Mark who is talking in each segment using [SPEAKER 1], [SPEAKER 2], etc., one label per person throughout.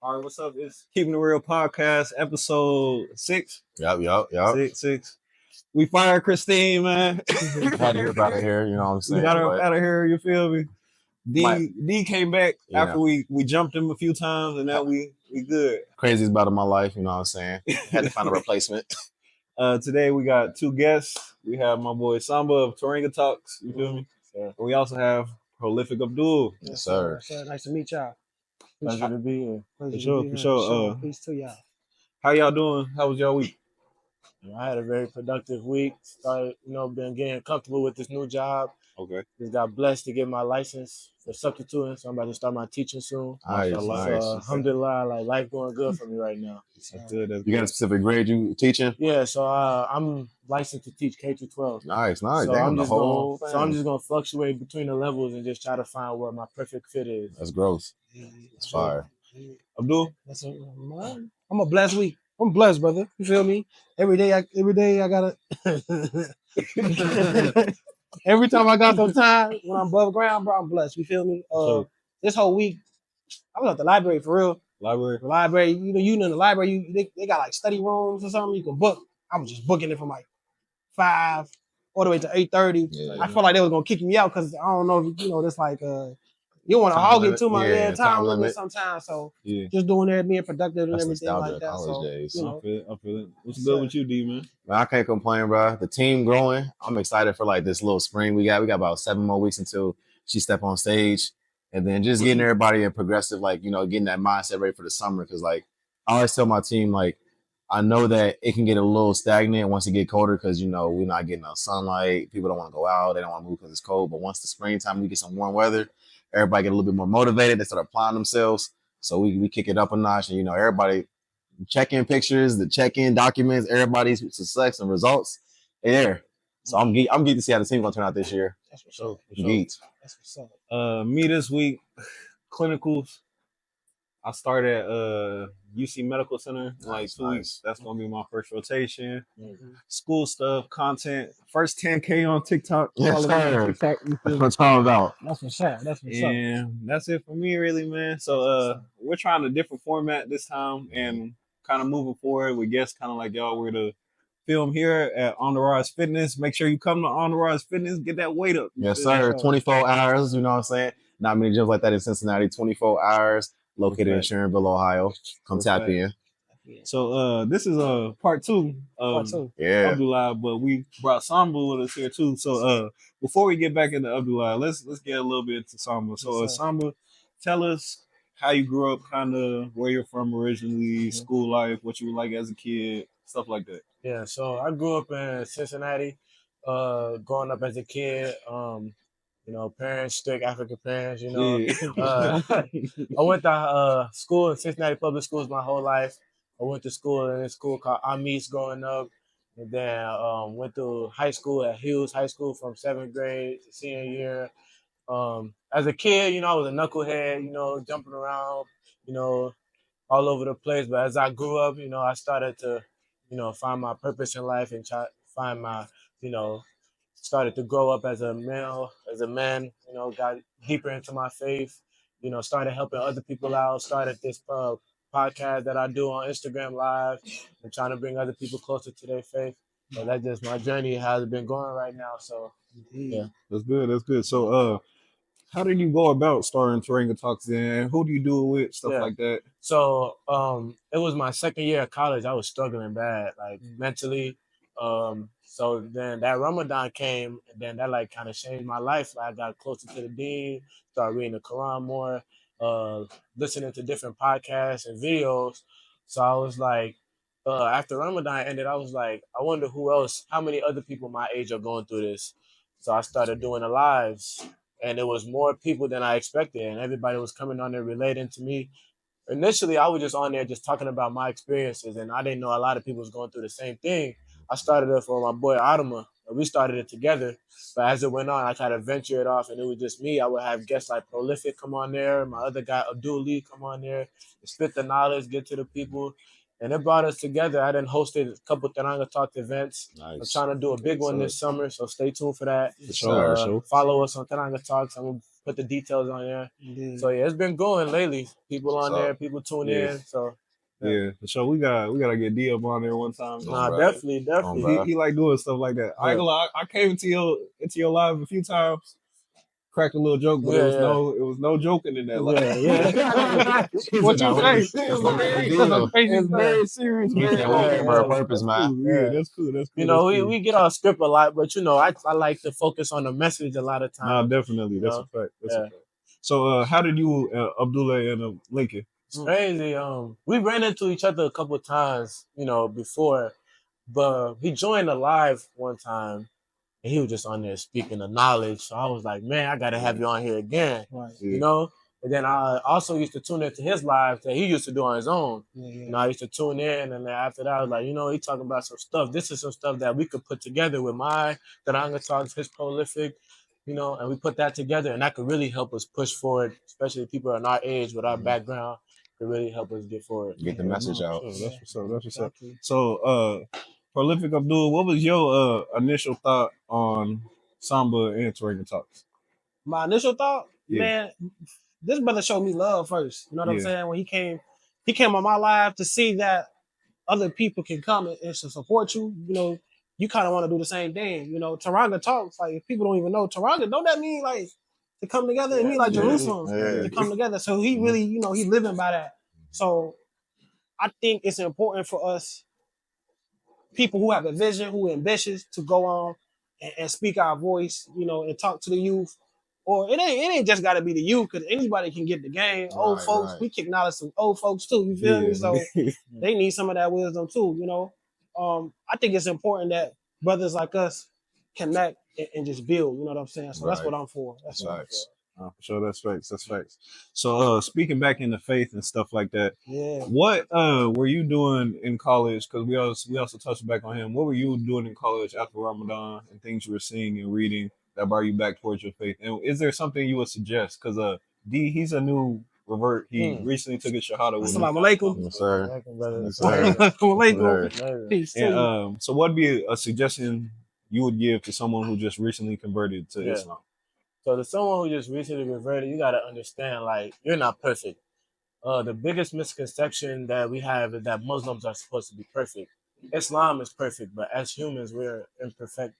[SPEAKER 1] All right, what's up? It's Keeping It Real Podcast, episode 6.
[SPEAKER 2] Yep.
[SPEAKER 1] Six. We fired Christine, man.
[SPEAKER 2] Had to get out of here, you know what I'm
[SPEAKER 1] We
[SPEAKER 2] saying?
[SPEAKER 1] got her out of here, you feel me?
[SPEAKER 2] Might-
[SPEAKER 1] D came back after we jumped him a few times, and now we good.
[SPEAKER 2] Craziest about in my life, you know what I'm saying? Had to find a replacement.
[SPEAKER 1] Today we got two guests. We have my boy Samba of Teranga Talks, you feel me?
[SPEAKER 2] Sure.
[SPEAKER 1] And we also have prolific Abdullah.
[SPEAKER 2] Yes, sir.
[SPEAKER 3] Nice to meet y'all.
[SPEAKER 2] Pleasure to be here.
[SPEAKER 1] For sure.
[SPEAKER 3] Peace to y'all.
[SPEAKER 1] How y'all doing? How was y'all week?
[SPEAKER 4] I had a very productive week. Started, been getting comfortable with this new job.
[SPEAKER 1] Okay.
[SPEAKER 4] Just got blessed to get my license for substituting, so I'm about to start my teaching soon.
[SPEAKER 2] Nice.
[SPEAKER 4] So, alhamdulillah, life going good for me right now.
[SPEAKER 1] That's good.
[SPEAKER 2] You got a specific grade you teaching?
[SPEAKER 4] Yeah, so I'm licensed to teach K-12.
[SPEAKER 2] Nice.
[SPEAKER 4] So
[SPEAKER 2] Damn,
[SPEAKER 4] I'm
[SPEAKER 2] the
[SPEAKER 4] just
[SPEAKER 2] whole
[SPEAKER 4] gonna,
[SPEAKER 2] thing.
[SPEAKER 4] so I'm just gonna fluctuate between the levels and just try to find where my perfect fit is.
[SPEAKER 2] That's gross. It's fire.
[SPEAKER 1] Abdul?
[SPEAKER 3] I'm a blessed week. I'm blessed, brother. You feel me? Every day I gotta. Every time I got some time when I'm above ground, bro, I'm blessed. You feel me? This whole week, I was at the library for real.
[SPEAKER 1] Library?
[SPEAKER 3] The library, you know, in the library, they got like study rooms or something you can book. I was just booking it from like 5 all the way to 8:30.
[SPEAKER 2] Yeah.
[SPEAKER 3] I felt like they was gonna kick me out because I don't know if that's like you want to hog it too much, time limit sometimes. So just doing that, being productive and everything like that.
[SPEAKER 2] College days.
[SPEAKER 1] I feel it. What's good with you, D, man?
[SPEAKER 2] I can't complain, bro. The team growing. I'm excited for like this little spring we got. We got about 7 more weeks until she step on stage, and then just getting everybody in progressive, like getting that mindset ready for the summer. Because like I always tell my team, like I know that it can get a little stagnant once it get colder because we're not getting enough sunlight. People don't want to go out. They don't want to move because it's cold. But once the springtime, we get some warm weather. Everybody get a little bit more motivated. They start applying themselves. So we kick it up a notch. And, everybody check-in pictures, the check-in documents, everybody's success and results there. So I'm geeked to see how the team's going to turn out this year.
[SPEAKER 3] That's for sure.
[SPEAKER 2] Geeked.
[SPEAKER 3] That's what's up.
[SPEAKER 1] Me this week, clinicals. I started at UC Medical Center in like 2 weeks. That's going to be my first rotation.
[SPEAKER 3] Mm-hmm.
[SPEAKER 1] School stuff, content. First 10K on TikTok.
[SPEAKER 2] Yes, sir.
[SPEAKER 1] TikTok,
[SPEAKER 2] That's what I'm talking about.
[SPEAKER 3] That's what's up.
[SPEAKER 1] And that's it for me, really, man. So we're trying a different format this time and kind of moving forward with guests kind of like y'all. We're to film here at On The Rise Fitness. Make sure you come to On The Rise Fitness. Get that weight up.
[SPEAKER 2] Yes, sir. 24 hours, you know what I'm saying? Not many gyms like that in Cincinnati. 24 hours. Located in Sharonville, Ohio. Come tap in.
[SPEAKER 1] So this is part 2 of Abdullah, but we brought Samba with us here too. So before we get back into Abdullah, let's get a little bit into Samba. So Samba, tell us how you grew up, kind of where you're from originally, school life, what you were like as a kid, stuff like that.
[SPEAKER 4] Yeah, so I grew up in Cincinnati. Growing up as a kid, parents, strict African parents, I went to school in Cincinnati public schools my whole life. I went to school in a school called Amis growing up. And then went to high school at Hughes High School from 7th grade to senior year. As a kid, I was a knucklehead, jumping around, all over the place. But as I grew up, I started to, find my purpose in life and try find my, started to grow up as a man, got deeper into my faith, started helping other people out, started this podcast that I do on Instagram Live and trying to bring other people closer to their faith. So that's just my journey has been going right now. So yeah.
[SPEAKER 1] That's good. So how did you go about starting Teranga Talks and who do you do it with, stuff like that?
[SPEAKER 4] So it was my second year of college. I was struggling bad, like mentally. So then that Ramadan came, and then that like kind of changed my life. Like, I got closer to the deen, started reading the Quran more, listening to different podcasts and videos. So I was like, after Ramadan ended, I was like, I wonder how many other people my age are going through this. So I started doing the lives, and it was more people than I expected, and everybody was coming on there relating to me. Initially, I was just on there just talking about my experiences, and I didn't know a lot of people was going through the same thing. I started it for my boy Adama. We started it together, but as it went on, I kind of ventured it off, and it was just me. I would have guests like Prolific come on there, my other guy Abdullah come on there, spit the knowledge, get to the people, and it brought us together. I then hosted a couple Teranga Talk events. Nice. I'm trying to do a big one this summer, so stay tuned for that.
[SPEAKER 1] Sure.
[SPEAKER 4] Follow us on Teranga Talks. I'm put the details on there. So yeah, it's been going lately. People on there, people tune in. So
[SPEAKER 1] yeah, for sure. We gotta get D up on there one time.
[SPEAKER 4] Nah, definitely.
[SPEAKER 1] He like doing stuff like that. I ain't gonna lie, I came into your live a few times, cracked a little joke, but it was no joking in that live.
[SPEAKER 3] What you say?
[SPEAKER 1] It's very serious.
[SPEAKER 2] We came for a purpose, man.
[SPEAKER 1] Yeah, that's cool.
[SPEAKER 4] You know, we get off script a lot, but you know, I like to focus on the message a lot of times.
[SPEAKER 1] Nah, definitely. That's a fact. That's a fact. So how did you, Abdullah and Lincoln?
[SPEAKER 4] It's crazy. We ran into each other a couple of times, you know, before, but he joined the live one time and he was just on there speaking the knowledge. So I was like, man, I gotta have you on here again. Right. You know? And then I also used to tune into his lives that he used to do on his own. You know, I used to tune in, and then after that, I was like, you know, he talking about some stuff. This is some stuff that we could put together with my Teranga talks, his prolific, you know, and we put that together, and that could really help us push forward, especially people in our age with our background. Could really help us get forward.
[SPEAKER 2] Get the message out.
[SPEAKER 1] Sure, that's what's up. That's what's up. So, Prolific Abdul, what was your initial thought on Samba and Teranga talks?
[SPEAKER 3] My initial thought, man, this brother showed me love first. You know what I'm saying? When he came on my live to see that other people can come and to support you. You know, you kind of want to do the same thing. You know, Teranga talks, like, if people don't even know Teranga, don't that mean like to come together? It mean like Jerusalem to come together. So he really, you know, he living by that. So I think it's important for us, people who have a vision, who are ambitious, to go on and speak our voice, you know, and talk to the youth. Or it ain't just got to be the youth, because anybody can get the game. Old folks, we kick knowledge to old folks too. You feel me? So they need some of that wisdom too. You know, I think it's important that brothers like us connect and just build. You know what I'm saying? So that's what I'm for. That's what I'm for.
[SPEAKER 1] For sure, that's facts. That's facts. So, speaking back into faith and stuff like that, what were you doing in college? Because we also touched back on him. What were you doing in college after Ramadan and things you were seeing and reading that brought you back towards your faith? And is there something you would suggest? Because D, he's a new revert. He recently took his shahada with
[SPEAKER 3] Assalamu alaikum.
[SPEAKER 2] Yes, sir.
[SPEAKER 3] Assalamu alaikum.
[SPEAKER 1] And so what'd be a suggestion you would give to someone who just recently converted to Islam?
[SPEAKER 4] So to someone who just recently converted, you gotta understand, like, you're not perfect. The biggest misconception that we have is that Muslims are supposed to be perfect. Islam is perfect, but as humans, we're imperfect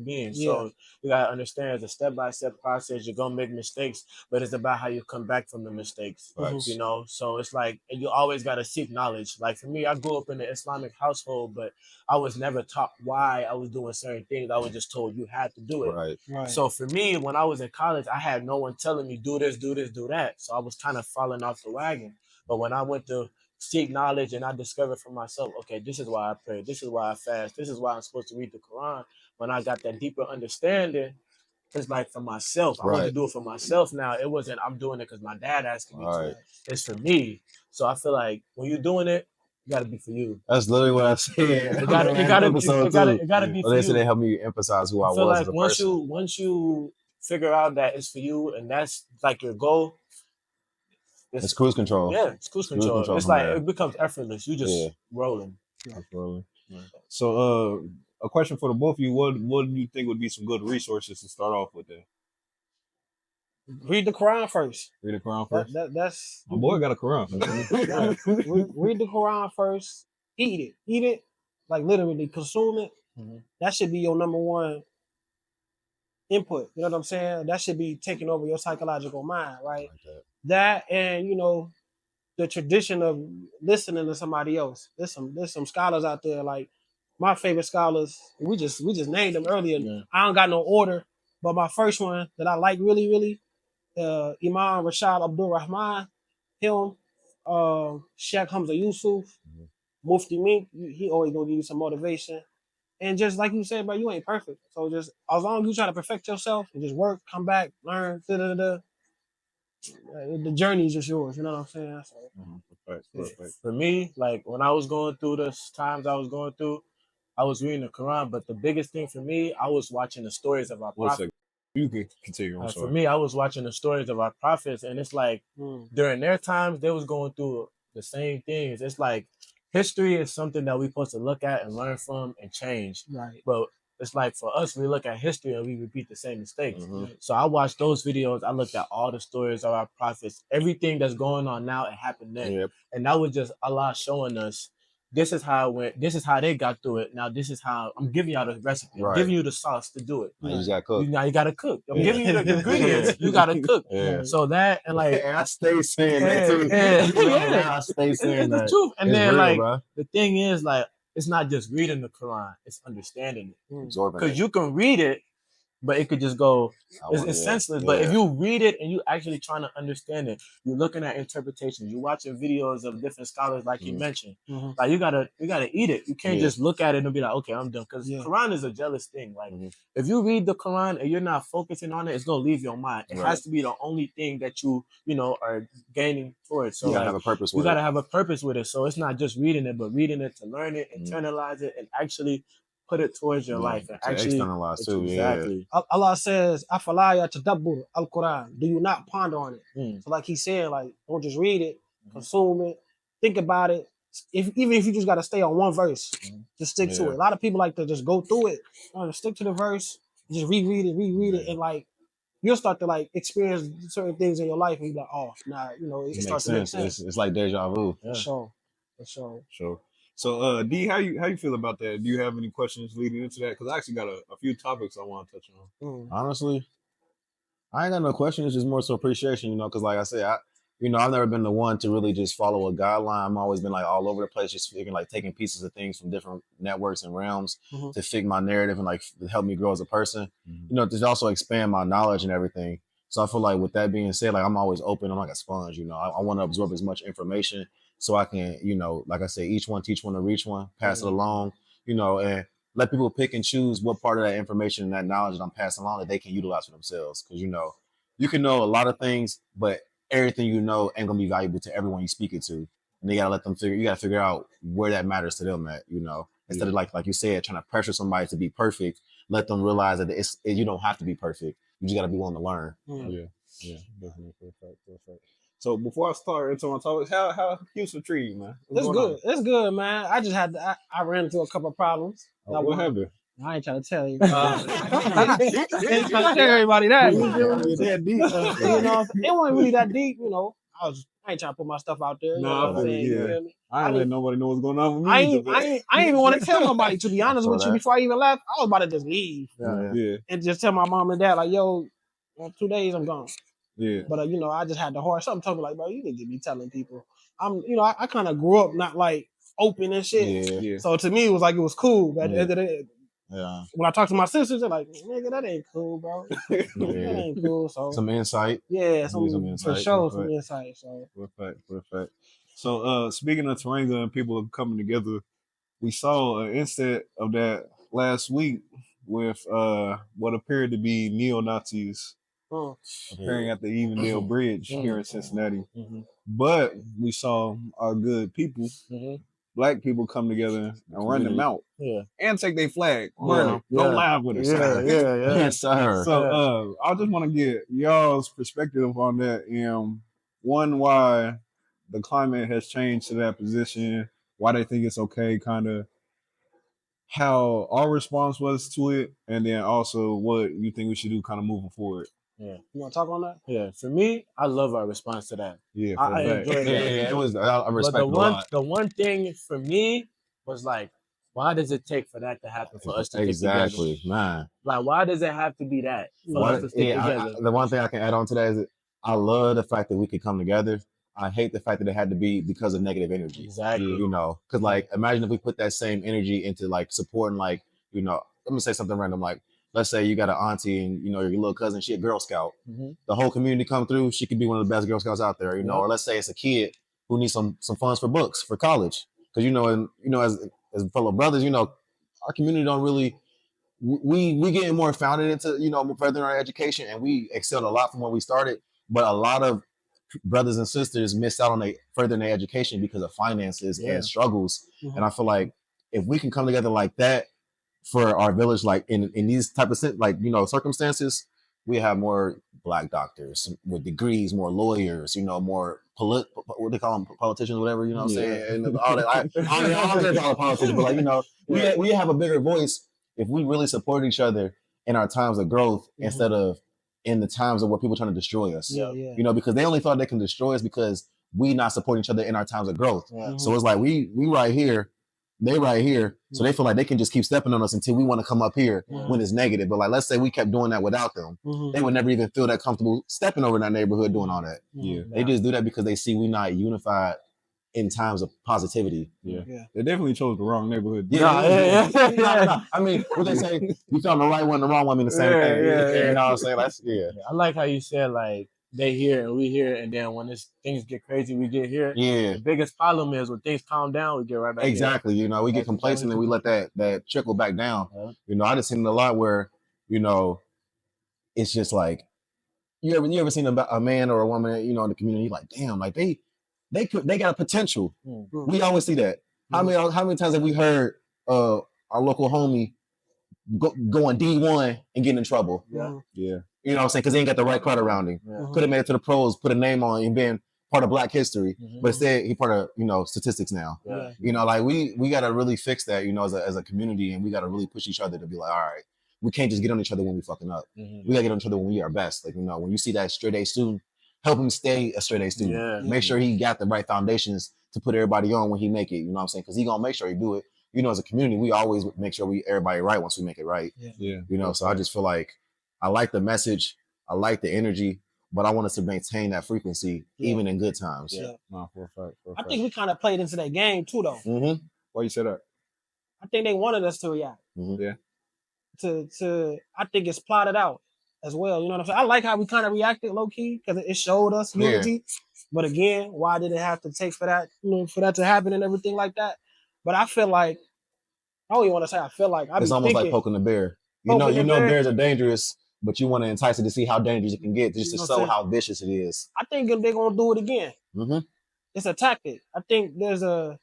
[SPEAKER 4] beings. So you gotta understand, it's a step-by-step process. You're gonna make mistakes, but it's about how you come back from the mistakes. You know, so it's like, you always gotta seek knowledge. Like for me, I grew up in an Islamic household, but I was never taught why I was doing certain things. I was just told you had to do it. So for me, when I was in college, I had no one telling me do this, do that. So I was kind of falling off the wagon. But when I went to seek knowledge and I discovered for myself, okay, this is why I pray, this is why I fast, this is why I'm supposed to read the Quran. When I got that deeper understanding, it's like for myself. I want to do it for myself now. It wasn't I'm doing it because my dad asked me to. It's for me. So I feel like when you're doing it, it gotta be for you.
[SPEAKER 2] That's literally what I said.
[SPEAKER 4] It gotta be for you.
[SPEAKER 2] They said they helped me emphasize who I was
[SPEAKER 4] like
[SPEAKER 2] as a person.
[SPEAKER 4] Once you figure out that it's for you and that's like your goal,
[SPEAKER 2] it's cruise control.
[SPEAKER 4] Yeah, it's cruise control. It's like it becomes effortless. You just rolling.
[SPEAKER 1] Absolutely. So, a question for the both of you: What do you think would be some good resources to start off with? There,
[SPEAKER 3] read the Quran first.
[SPEAKER 1] Read the Quran first.
[SPEAKER 3] That's
[SPEAKER 1] my boy got a Quran.
[SPEAKER 3] Read the Quran first. Eat it, like literally consume it. That should be your number one input. You know what I'm saying? That should be taking over your psychological mind, right? Like that, and you know, the tradition of listening to somebody else. There's some scholars out there, like my favorite scholars. We just named them earlier. I don't got no order, but my first one that I like really, Imam Rashad Abdul Rahman, him, Sheikh Hamza Yusuf, Mufti Mink. He always gonna give you some motivation. And just like you said, bro, you ain't perfect. So just as long as you try to perfect yourself and just work, come back, learn, the journey is just yours. You know what I'm saying? So,
[SPEAKER 4] for me, like when I was going through the times I was going through, I was reading the Quran, but the biggest thing for me, I was watching the stories of our prophets.
[SPEAKER 1] You can continue.
[SPEAKER 4] For me, I was watching the stories of our prophets, and it's like during their times, they was going through the same things. It's like history is something that we're supposed to look at and learn from and change.
[SPEAKER 3] Right.
[SPEAKER 4] But it's like for us, we look at history and we repeat the same mistakes. So I watched those videos. I looked at all the stories of our prophets. Everything that's going on now, it happened then. And that was just Allah showing us, this is how it went. This is how they got through it. Now this is how I'm giving y'all the recipe. I'm giving you the sauce to do it.
[SPEAKER 2] Now you gotta cook.
[SPEAKER 4] Now you gotta cook. I'm giving you the ingredients. You gotta cook. So that and like
[SPEAKER 2] I stay saying that too. I stay saying that.
[SPEAKER 4] The truth. And
[SPEAKER 2] it's
[SPEAKER 4] then
[SPEAKER 2] real,
[SPEAKER 4] like
[SPEAKER 2] bro.
[SPEAKER 4] the thing is like it's not just reading the Quran, it's understanding it.
[SPEAKER 2] Absorbing it.
[SPEAKER 4] Because you can read it, but it could just go, it's senseless. But if you read it and you actually trying to understand it, you're looking at interpretations, you're watching videos of different scholars like you mentioned. Like you gotta eat it. You can't just look at it and be like, okay, I'm done. Because Quran is a jealous thing. Like if you read the Quran and you're not focusing on it, it's gonna leave your mind. It has to be the only thing that you know are gaining towards. So
[SPEAKER 2] you gotta
[SPEAKER 4] like,
[SPEAKER 2] have a purpose
[SPEAKER 4] you
[SPEAKER 2] with
[SPEAKER 4] gotta have a purpose with it. So it's not just reading it, but reading it to learn it, internalize it, and actually put it towards your life and actually
[SPEAKER 2] externalize too.
[SPEAKER 4] Exactly.
[SPEAKER 3] Allah says, "Afala yatadabbur al-Quran." Do you not ponder on it? So like he said, like don't just read it, consume it, think about it. Even if you just gotta stay on one verse, just stick to it. A lot of people like to just go through it, stick to the verse, just reread it, and like you'll start to like experience certain things in your life, and you're like, oh, nah, you know, it starts to make sense.
[SPEAKER 2] It's like deja vu.
[SPEAKER 3] For sure.
[SPEAKER 1] So, D, how you feel about that? Do you have any questions leading into that? Because I actually got a few topics I want to touch on.
[SPEAKER 2] Honestly, I ain't got no questions. It's just more so appreciation, you know, because like I said, I've never been the one to really just follow a guideline. I've always been like all over the place, just figuring like taking pieces of things from different networks and realms to fit my narrative and like help me grow as a person. You know, to also expand my knowledge and everything. So I feel like with that being said, like I'm always open. I'm like a sponge, you know. I want to absorb as much information so I can, you know, like I say, each one teach one to reach one, pass it along, you know, and let people pick and choose what part of that information and that knowledge that I'm passing along that they can utilize for themselves. Because, you know, you can know a lot of things, but everything you know ain't gonna be valuable to everyone you speak it to. And you gotta figure out where that matters to them at, you know. Instead of like you said, trying to pressure somebody to be perfect, let them realize that you don't have to be perfect. You just gotta be willing to learn.
[SPEAKER 1] Yeah, definitely. Perfect. So before I start into my topics, how Houston treat you, man?
[SPEAKER 3] It's good, man. I just had I ran into a couple of problems.
[SPEAKER 1] What happened?
[SPEAKER 3] I ain't trying to tell you. I ain't trying to tell everybody that. You feel me? You know, it wasn't really that deep. You know, I ain't trying to put my stuff out there. You know what I'm saying? You feel me?
[SPEAKER 1] I ain't let nobody know what's going on with me.
[SPEAKER 3] I ain't even want to tell nobody. To be honest with you, before I even left, I was about to just leave. And just tell my mom and dad like, yo, in 2 days I'm gone. But you know, I just had the heart. Something told me like, bro, you need to be telling people. I kind of grew up not like open and shit. So to me, it was like it was cool. But when I talk to my sisters, they're like, nigga, that ain't cool, bro. That ain't cool. So
[SPEAKER 2] some insight.
[SPEAKER 3] Some insight. For sure, some insight. So
[SPEAKER 1] perfect. So speaking of Teranga and people coming together, we saw an incident of that last week with what appeared to be neo-Nazis appearing at the Evendale Bridge here in Cincinnati. But we saw our good people, black people, come together and run them out and take their flag. Go live with us.
[SPEAKER 2] Yes, sir.
[SPEAKER 1] So I just want to get y'all's perspective on that, and one, why the climate has changed to that position, why they think it's okay, kind of how our response was to it, and then also what you think we should do kind of moving forward.
[SPEAKER 3] You want to talk on that?
[SPEAKER 4] Yeah, for me, I love our response to that. I enjoyed that.
[SPEAKER 2] It was, I respect it a lot.
[SPEAKER 4] The one thing for me was like, why does it take for that to happen for us to stick together?
[SPEAKER 2] Exactly, man.
[SPEAKER 4] Like, why does it have to be that for us to stick together?
[SPEAKER 2] The one thing I can add on to that is I love the fact that we could come together. I hate the fact that it had to be because of negative energy.
[SPEAKER 4] Exactly.
[SPEAKER 2] You know, because like, imagine if we put that same energy into like supporting, like, you know, let me say something random. Like, let's say you got an auntie and, you know, your little cousin, she a Girl Scout. The whole community come through, she could be one of the best Girl Scouts out there, you know. Or let's say it's a kid who needs some funds for books, for college. Because, you know, as fellow brothers, you know, our community don't really, we getting more founded into, you know, furthering our education, and we excelled a lot from where we started. But a lot of brothers and sisters missed out on furthering their education because of finances and struggles. And I feel like if we can come together like that for our village, like in these type of like, you know, circumstances, we have more black doctors with degrees, more lawyers, you know, more what they call them, politicians, whatever, you know what I'm saying? And all that. I don't call it politicians, but like, you know, we have a bigger voice if we really support each other in our times of growth instead of in the times of where people are trying to destroy us. You know, because they only thought they can destroy us because we not supporting each other in our times of growth. So it's like we right here, they right here, so they feel like they can just keep stepping on us until we want to come up here when it's negative. But like, let's say we kept doing that without them, they would never even feel that comfortable stepping over in that neighborhood doing all that. They just do that because they see we not unified in times of positivity.
[SPEAKER 1] They definitely chose the wrong neighborhood.
[SPEAKER 2] Nah. I mean, what they say, you found the right one, the wrong one, I mean the same thing. You know what I'm saying? That's
[SPEAKER 4] I like how you said like they here and we here, and then when things get crazy, we get here. The biggest problem is when things calm down, we get right back.
[SPEAKER 2] Exactly. You know, we get complacent and we let that trickle back down. You know, I just seen a lot where, you know, it's just like you ever seen a man or a woman, you know, in the community, like, damn, like they got potential. We always see that. How many times have we heard our local homie going D1 and getting in trouble? You know what I'm saying? Because they ain't got the right crowd around him. Could have made it to the pros, put a name on and been part of Black history, but instead he part of, you know, statistics now. You know, like we got to really fix that, you know, as a community, and we got to really push each other to be like, all right, we can't just get on each other when we fucking up. We got to get on each other when we are best. Like, you know, when you see that straight A student, help him stay a straight A student. Make sure he got the right foundations to put everybody on when he make it. You know what I'm saying? Because he gonna make sure he do it. You know, as a community, we always make sure everybody right once we make it right. You know, so I just feel like I like the message, I like the energy, but I want us to maintain that frequency even in good times.
[SPEAKER 1] No, for a fact.
[SPEAKER 3] I think we kind of played into that game too, though.
[SPEAKER 1] Why you say that?
[SPEAKER 3] I think they wanted us to react. To I think it's plotted out as well. You know what I'm saying? I like how we kind of reacted low key because it showed us unity. But again, why did it have to take for that, you know, for that to happen and everything like that? But I feel like I don't even want to say I feel like
[SPEAKER 2] it's almost like poking the bear. You know, bears are dangerous, but you want to entice it to see how dangerous it can get, just to show how vicious it is.
[SPEAKER 3] I think they're gonna do it again. It's a tactic. I think there's a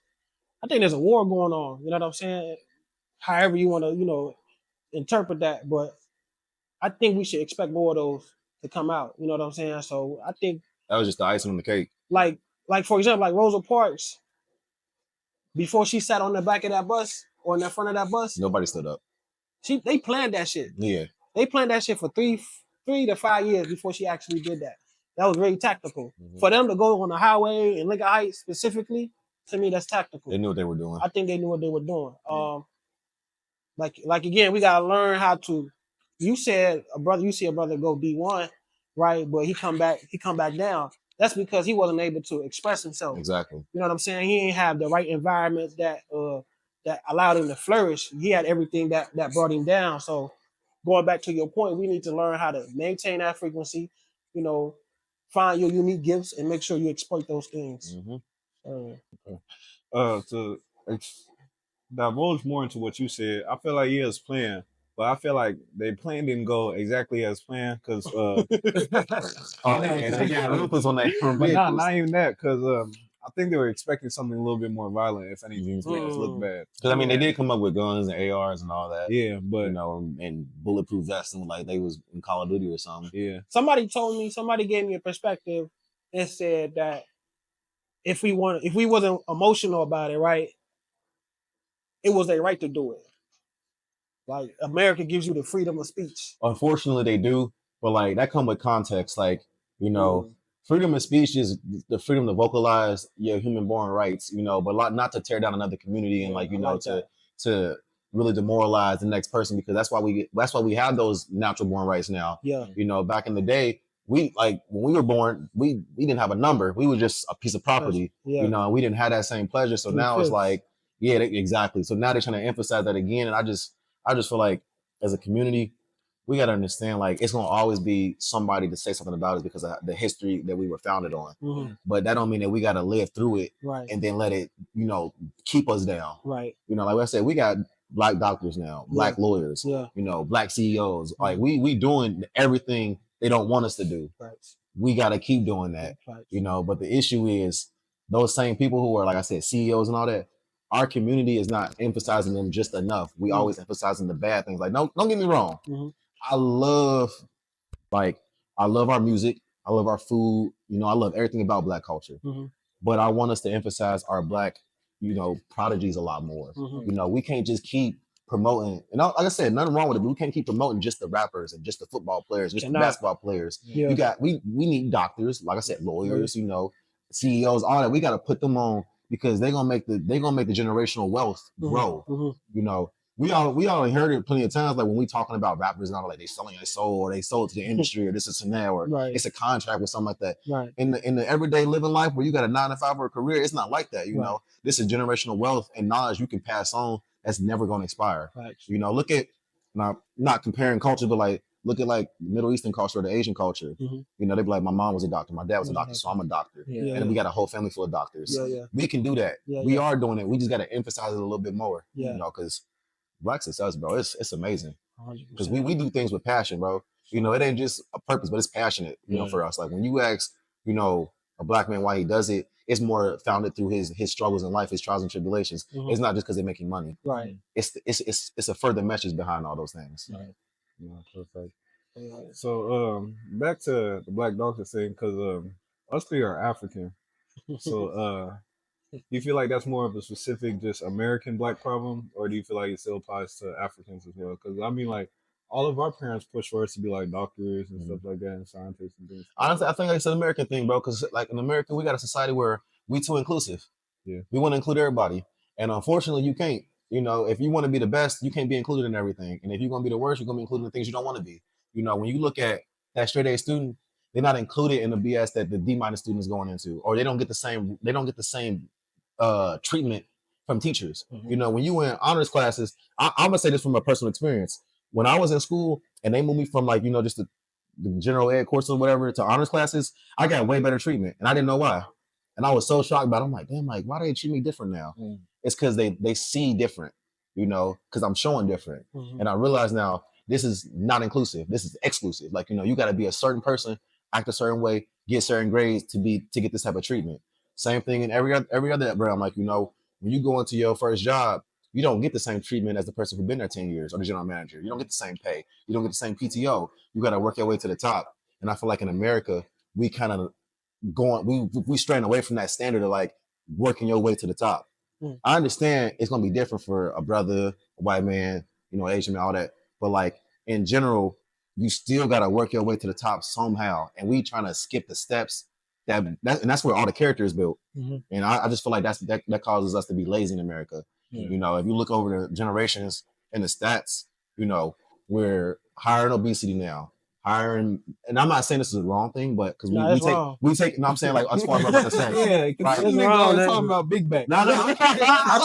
[SPEAKER 3] war going on. You know what I'm saying? However you want to, you know, interpret that, but I think we should expect more of those to come out. You know what I'm saying? So I think
[SPEAKER 2] that was just the icing on the cake.
[SPEAKER 3] Like for example, like Rosa Parks, before she sat on the back of that bus or in the front of that bus,
[SPEAKER 2] nobody stood up.
[SPEAKER 3] They planned that shit.
[SPEAKER 2] They
[SPEAKER 3] planned that shit for 3 to 5 years before she actually did that. That was very tactical. For them to go on the highway in Lincoln Heights specifically, to me, that's tactical.
[SPEAKER 2] They knew what they were doing.
[SPEAKER 3] I think they knew what they were doing. Like again, we gotta learn how to. You said you see a brother go D1, right? But he come back down. That's because he wasn't able to express himself.
[SPEAKER 2] Exactly.
[SPEAKER 3] You know what I'm saying? He didn't have the right environment that allowed him to flourish. He had everything that brought him down. So going back to your point, we need to learn how to maintain that frequency, you know, find your unique gifts and make sure you exploit those things.
[SPEAKER 1] To divulge more into what you said, I feel like it's planned, but I feel like their plan didn't go exactly as planned because
[SPEAKER 2] they got lupus on that.
[SPEAKER 1] But not even that, because I think they were expecting something a little bit more violent, if anything, to make us look bad.
[SPEAKER 2] Because I mean, they did come up with guns and ARs and all that.
[SPEAKER 1] But
[SPEAKER 2] you know, and bulletproof vests and like they was in Call of Duty or something.
[SPEAKER 3] Somebody gave me a perspective and said that if we wasn't emotional about it, right, it was their right to do it. Like America gives you the freedom of speech.
[SPEAKER 2] Unfortunately, they do, but like that come with context. Like, you know, freedom of speech is the freedom to vocalize your human-born rights. You know, but not to tear down another community and like, you know, to really demoralize the next person, because that's why we have those natural-born rights now. You know, back in the day, when we were born, we didn't have a number. We were just a piece of property. You know, and we didn't have that same pleasure. So now it's like, exactly. So now they're trying to emphasize that again, and I just feel like as a community, we got to understand, like, it's going to always be somebody to say something about it because of the history that we were founded on. But that don't mean that we got to live through it and then let it, you know, keep us down. You know, like I said, we got Black doctors now, Black lawyers, you know, Black CEOs. Like we doing everything they don't want us to do. We got to keep doing that, you know. But the issue is those same people who are, like I said, CEOs and all that, our community is not emphasizing them just enough. We always emphasizing the bad things. Like, don't get me wrong. I love our music. I love our food. You know, I love everything about Black culture. But I want us to emphasize our Black, you know, prodigies a lot more. You know, we can't just keep promoting, and like I said, nothing wrong with it, but we can't keep promoting just the rappers and just the football players, just the basketball players. You got we need doctors, like I said, lawyers, you know, CEOs, all that. We got to put them on because they're gonna make the generational wealth grow. You know, we all heard it plenty of times, like when we talking about rappers and all, like they selling their soul or they sold to the industry or this is now or it's a contract or something like that.
[SPEAKER 3] Right.
[SPEAKER 2] In the everyday living life where you got a 9-to-5 or a career, it's not like that. You know, this is generational wealth and knowledge you can pass on that's never going to expire. You know, look at, not comparing culture, but like look at like Middle Eastern culture or the Asian culture. You know, they be like, my mom was a doctor, my dad was a doctor, so I'm a doctor. And then we got a whole family full of doctors. We can do that. We are doing it. We just got to emphasize it a little bit more. You know, because Black success, bro, it's amazing. Because we do things with passion, bro. You know, it ain't just a purpose, but it's passionate, you know, for us. Like when you ask, you know, a Black man why he does it, it's more founded through his struggles in life, his trials and tribulations. It's not just because they're making money. It's a further message behind all those things.
[SPEAKER 1] Perfect. So back to the Black doctor thing, because us three are African. So do you feel like that's more of a specific just American Black problem, or do you feel like it still applies to Africans as well? Because I mean, like, all of our parents push for us to be like doctors and stuff like that, and scientists and things.
[SPEAKER 2] Honestly, I think it's an American thing, bro. Because like in America, we got a society where we too inclusive. We want to include everybody, and unfortunately, you can't. You know, if you want to be the best, you can't be included in everything. And if you're gonna be the worst, you're gonna be included in the things you don't want to be. You know, when you look at that straight A student, they're not included in the BS that the D- student is going into, or they don't get the same. They don't get the same treatment from teachers. You know, when you in honors classes, I'm gonna say this from a personal experience. When I was in school and they moved me from like, you know, just the general ed course or whatever to honors classes, I got way better treatment and I didn't know why. And I was so shocked about it. I'm like, damn, like, why do they treat me different now? It's because they see different, you know, because I'm showing different. And I realize now this is not inclusive. This is exclusive. Like, you know, you got to be a certain person, act a certain way, get certain grades to get this type of treatment. Same thing in every other realm. Like, you know, when you go into your first job, you don't get the same treatment as the person who's been there 10 years or the general manager. You don't get the same pay. You don't get the same PTO. You got to work your way to the top. And I feel like in America, we kind of we straying away from that standard of like working your way to the top. I understand it's going to be different for a brother, a white man, you know, Asian man, all that. But like in general, you still got to work your way to the top somehow. And we trying to skip the steps and that's where all the character is built. And I just feel like that causes us to be lazy in America. You know, if you look over the generations and the stats, you know, we're higher in obesity now, higher in, and I'm not saying this is the wrong thing, but because we take, you know what I'm saying, like as far as I'm about to say.
[SPEAKER 1] Right. It's wrong. Talking about big backs.
[SPEAKER 2] No, I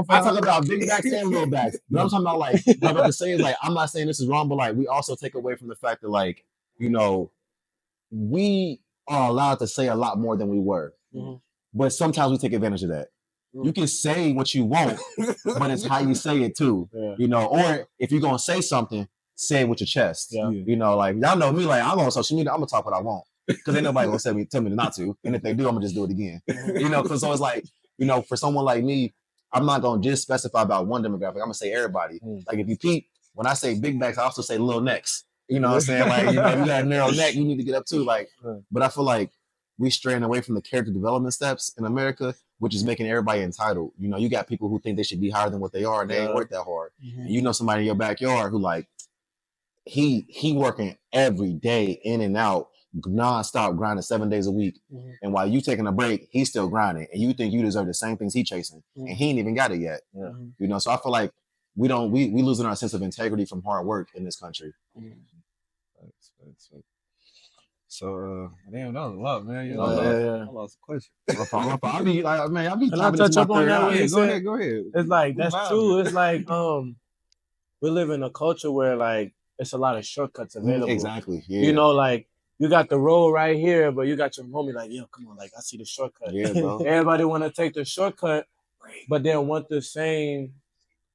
[SPEAKER 2] talk about big backs and little backs. But I'm talking about like, what I'm about to say is like, I'm not saying this is wrong, but like, we also take away from the fact that like, you know, we are allowed to say a lot more than we were. But sometimes we take advantage of that. You can say what you want, but it's how you say it too. You know, or if you're gonna say something, say it with your chest. You know, like y'all know me, like I'm on social media, I'm gonna talk what I want. Because ain't nobody gonna tell me not to. And if they do, I'm gonna just do it again. You know, because so it's like, you know, for someone like me, I'm not gonna just specify about one demographic. I'm gonna say everybody. Like if you peep, when I say big backs, I also say little necks. You know what I'm saying? Like, you know, if you got a narrow neck, you need to get up too. Like, but I feel like we straying away from the character development steps in America, which is making everybody entitled. You know, you got people who think they should be higher than what they are, and they ain't work that hard. And you know somebody in your backyard who like he working every day in and out, non-stop grinding 7 days a week. And while you taking a break, he's still grinding, and you think you deserve the same things he chasing, and he ain't even got it yet. You know, so I feel like we losing our sense of integrity from hard work in this country.
[SPEAKER 1] So, damn, that was a lot, man. You know,
[SPEAKER 4] I
[SPEAKER 1] lost the question.
[SPEAKER 2] I be like, man, I be.
[SPEAKER 4] Can I touch up on that?
[SPEAKER 1] Go ahead.
[SPEAKER 4] It's like that's true. It's like we live in a culture where like it's a lot of shortcuts available.
[SPEAKER 2] Exactly. Yeah.
[SPEAKER 4] You know, like you got the road right here, but you got your homie like, yo, come on, like I see the shortcut.
[SPEAKER 2] Yeah, bro.
[SPEAKER 4] Everybody want to take the shortcut, but then want the same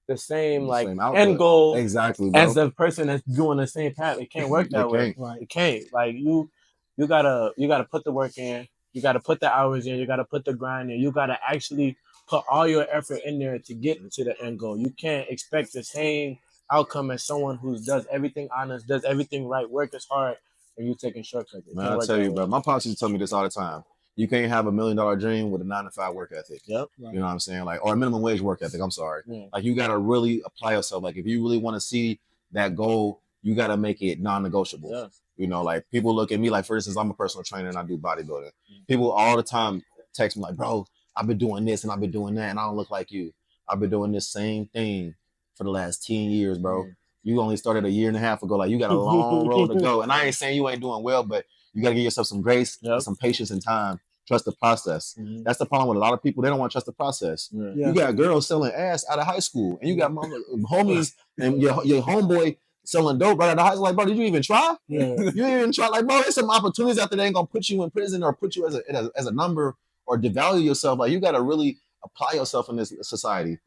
[SPEAKER 4] like end goal
[SPEAKER 2] exactly, bro.
[SPEAKER 4] as the person that's doing the same path. It can't work that way. It can't. Like you gotta put the work in. You gotta put the hours in. You gotta put the grind in. You gotta actually put all your effort in there to get to the end goal. You can't expect the same outcome as someone who does everything honest, does everything right, work as hard, and you taking shortcuts.
[SPEAKER 2] Man, I tell you, bro, my pops used to tell me this all the time. You can't have $1 million dream with a 9-to-5 work ethic.
[SPEAKER 4] Yep.
[SPEAKER 2] You know what I'm saying? Like, or a minimum wage work ethic. I'm sorry. Like, you gotta really apply yourself. Like, if you really want to see that goal, you gotta make it non-negotiable.
[SPEAKER 4] Yeah.
[SPEAKER 2] You know, like, people look at me like, for instance, I'm a personal trainer and I do bodybuilding. People all the time text me like, bro, I've been doing this and I've been doing that and I don't look like you. I've been doing this same thing for the last 10 years, bro. You only started a year and a half ago. Like, you got a long road to go. And I ain't saying you ain't doing well, but you got to give yourself some grace, and some patience and time. Trust the process. That's the problem with a lot of people. They don't want to trust the process. You got girls selling ass out of high school, and you got homies and your homeboy selling dope right out of high school. Like, bro, did you even try? You didn't even try. Like, bro, there's some opportunities out there that ain't gonna put you in prison or put you as a number or devalue yourself. Like, you got to really apply yourself in this society.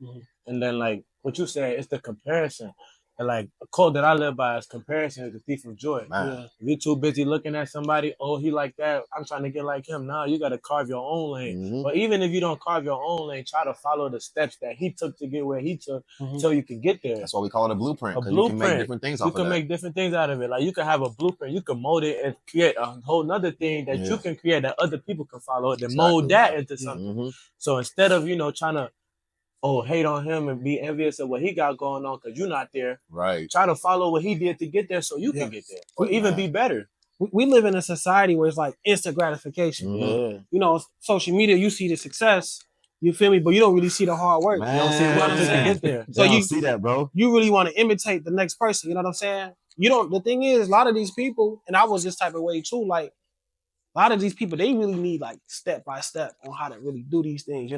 [SPEAKER 4] And then, like what you said, it's the comparison. And like a quote that I live by is comparison is the thief of joy. If you're too busy looking at somebody, oh, he like that, I'm trying to get like him. No, you got to carve your own lane. But even if you don't carve your own lane, try to follow the steps that he took to get where he took so you can get there.
[SPEAKER 2] That's why we call it a blueprint.
[SPEAKER 4] A blueprint.
[SPEAKER 2] You can make different things
[SPEAKER 4] You can make different things out of it. Like, you can have a blueprint. You can mold it and create a whole nother thing that you can create that other people can follow it and mold that into something. So instead of, trying to hate on him and be envious of what he got going on because you're not there.
[SPEAKER 2] Right.
[SPEAKER 4] Try to follow what he did to get there so you can get there. Or even be better.
[SPEAKER 3] We live in a society where it's like instant gratification. Social media, you see the success, you feel me, but you don't really see the hard work.
[SPEAKER 2] Man.
[SPEAKER 3] You don't see what to get there.
[SPEAKER 2] So you see that, bro.
[SPEAKER 3] You really want to imitate the next person, you know what I'm saying? The thing is, a lot of these people, and I was this type of way too, like a lot of these people, they really need like step by step on how to really do these things,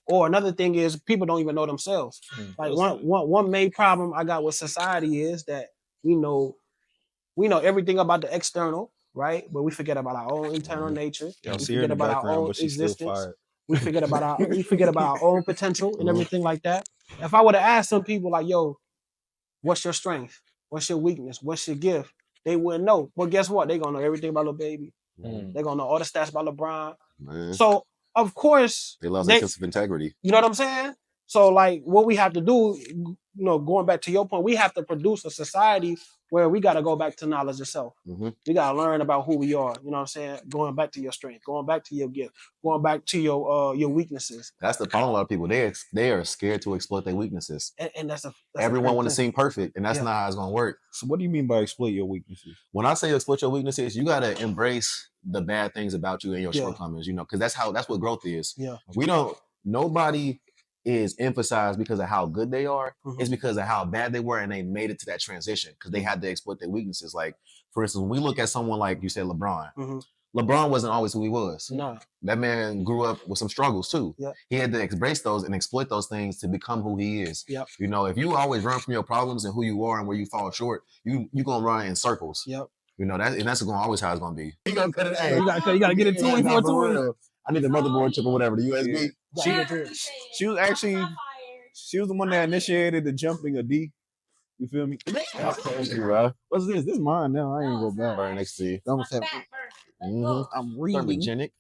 [SPEAKER 3] Or another thing is people don't even know themselves. Like one main problem I got with society is that we know everything about the external, right? But we forget about our own internal nature. We forget about our own existence. We forget about our own potential and everything like that. If I would have asked some people like, yo, what's your strength? What's your weakness? What's your gift? They wouldn't know. But guess what? They're gonna know everything about Lil Baby. They're gonna know all the stats about LeBron. So of course
[SPEAKER 2] they lost their sense of integrity.
[SPEAKER 3] You know what I'm saying? So like what we have to do, going back to your point, we have to produce a society where we got to go back to knowledge of self. We got to learn about who we are. You know what I'm saying? Going back to your strength, going back to your gift, going back to your weaknesses.
[SPEAKER 2] That's the problem. A lot of people, they are scared to exploit their weaknesses.
[SPEAKER 3] And that's
[SPEAKER 2] everyone want to seem perfect, and that's not how it's going to work.
[SPEAKER 1] So what do you mean by exploit your weaknesses?
[SPEAKER 2] When I say exploit your weaknesses, you got to embrace the bad things about you and your shortcomings, because that's what growth is. Nobody is emphasized because of how good they are. It's because of how bad they were and they made it to that transition because they had to exploit their weaknesses. Like, for instance, when we look at someone like you said, LeBron. LeBron wasn't always who he was.
[SPEAKER 3] No.
[SPEAKER 2] That man grew up with some struggles too. He had to embrace those and exploit those things to become who he is. If you always run from your problems and who you are and where you fall short, you gonna run in circles. That's going always how it's gonna be. You gotta cut it. Hey, you gotta get it 24/2. I need the motherboard chip or whatever, the USB.
[SPEAKER 1] She was the one that initiated the jumping of D. You feel me? What's this? This is mine now. I ain't go back.
[SPEAKER 2] Right next to you.
[SPEAKER 1] I'm reading.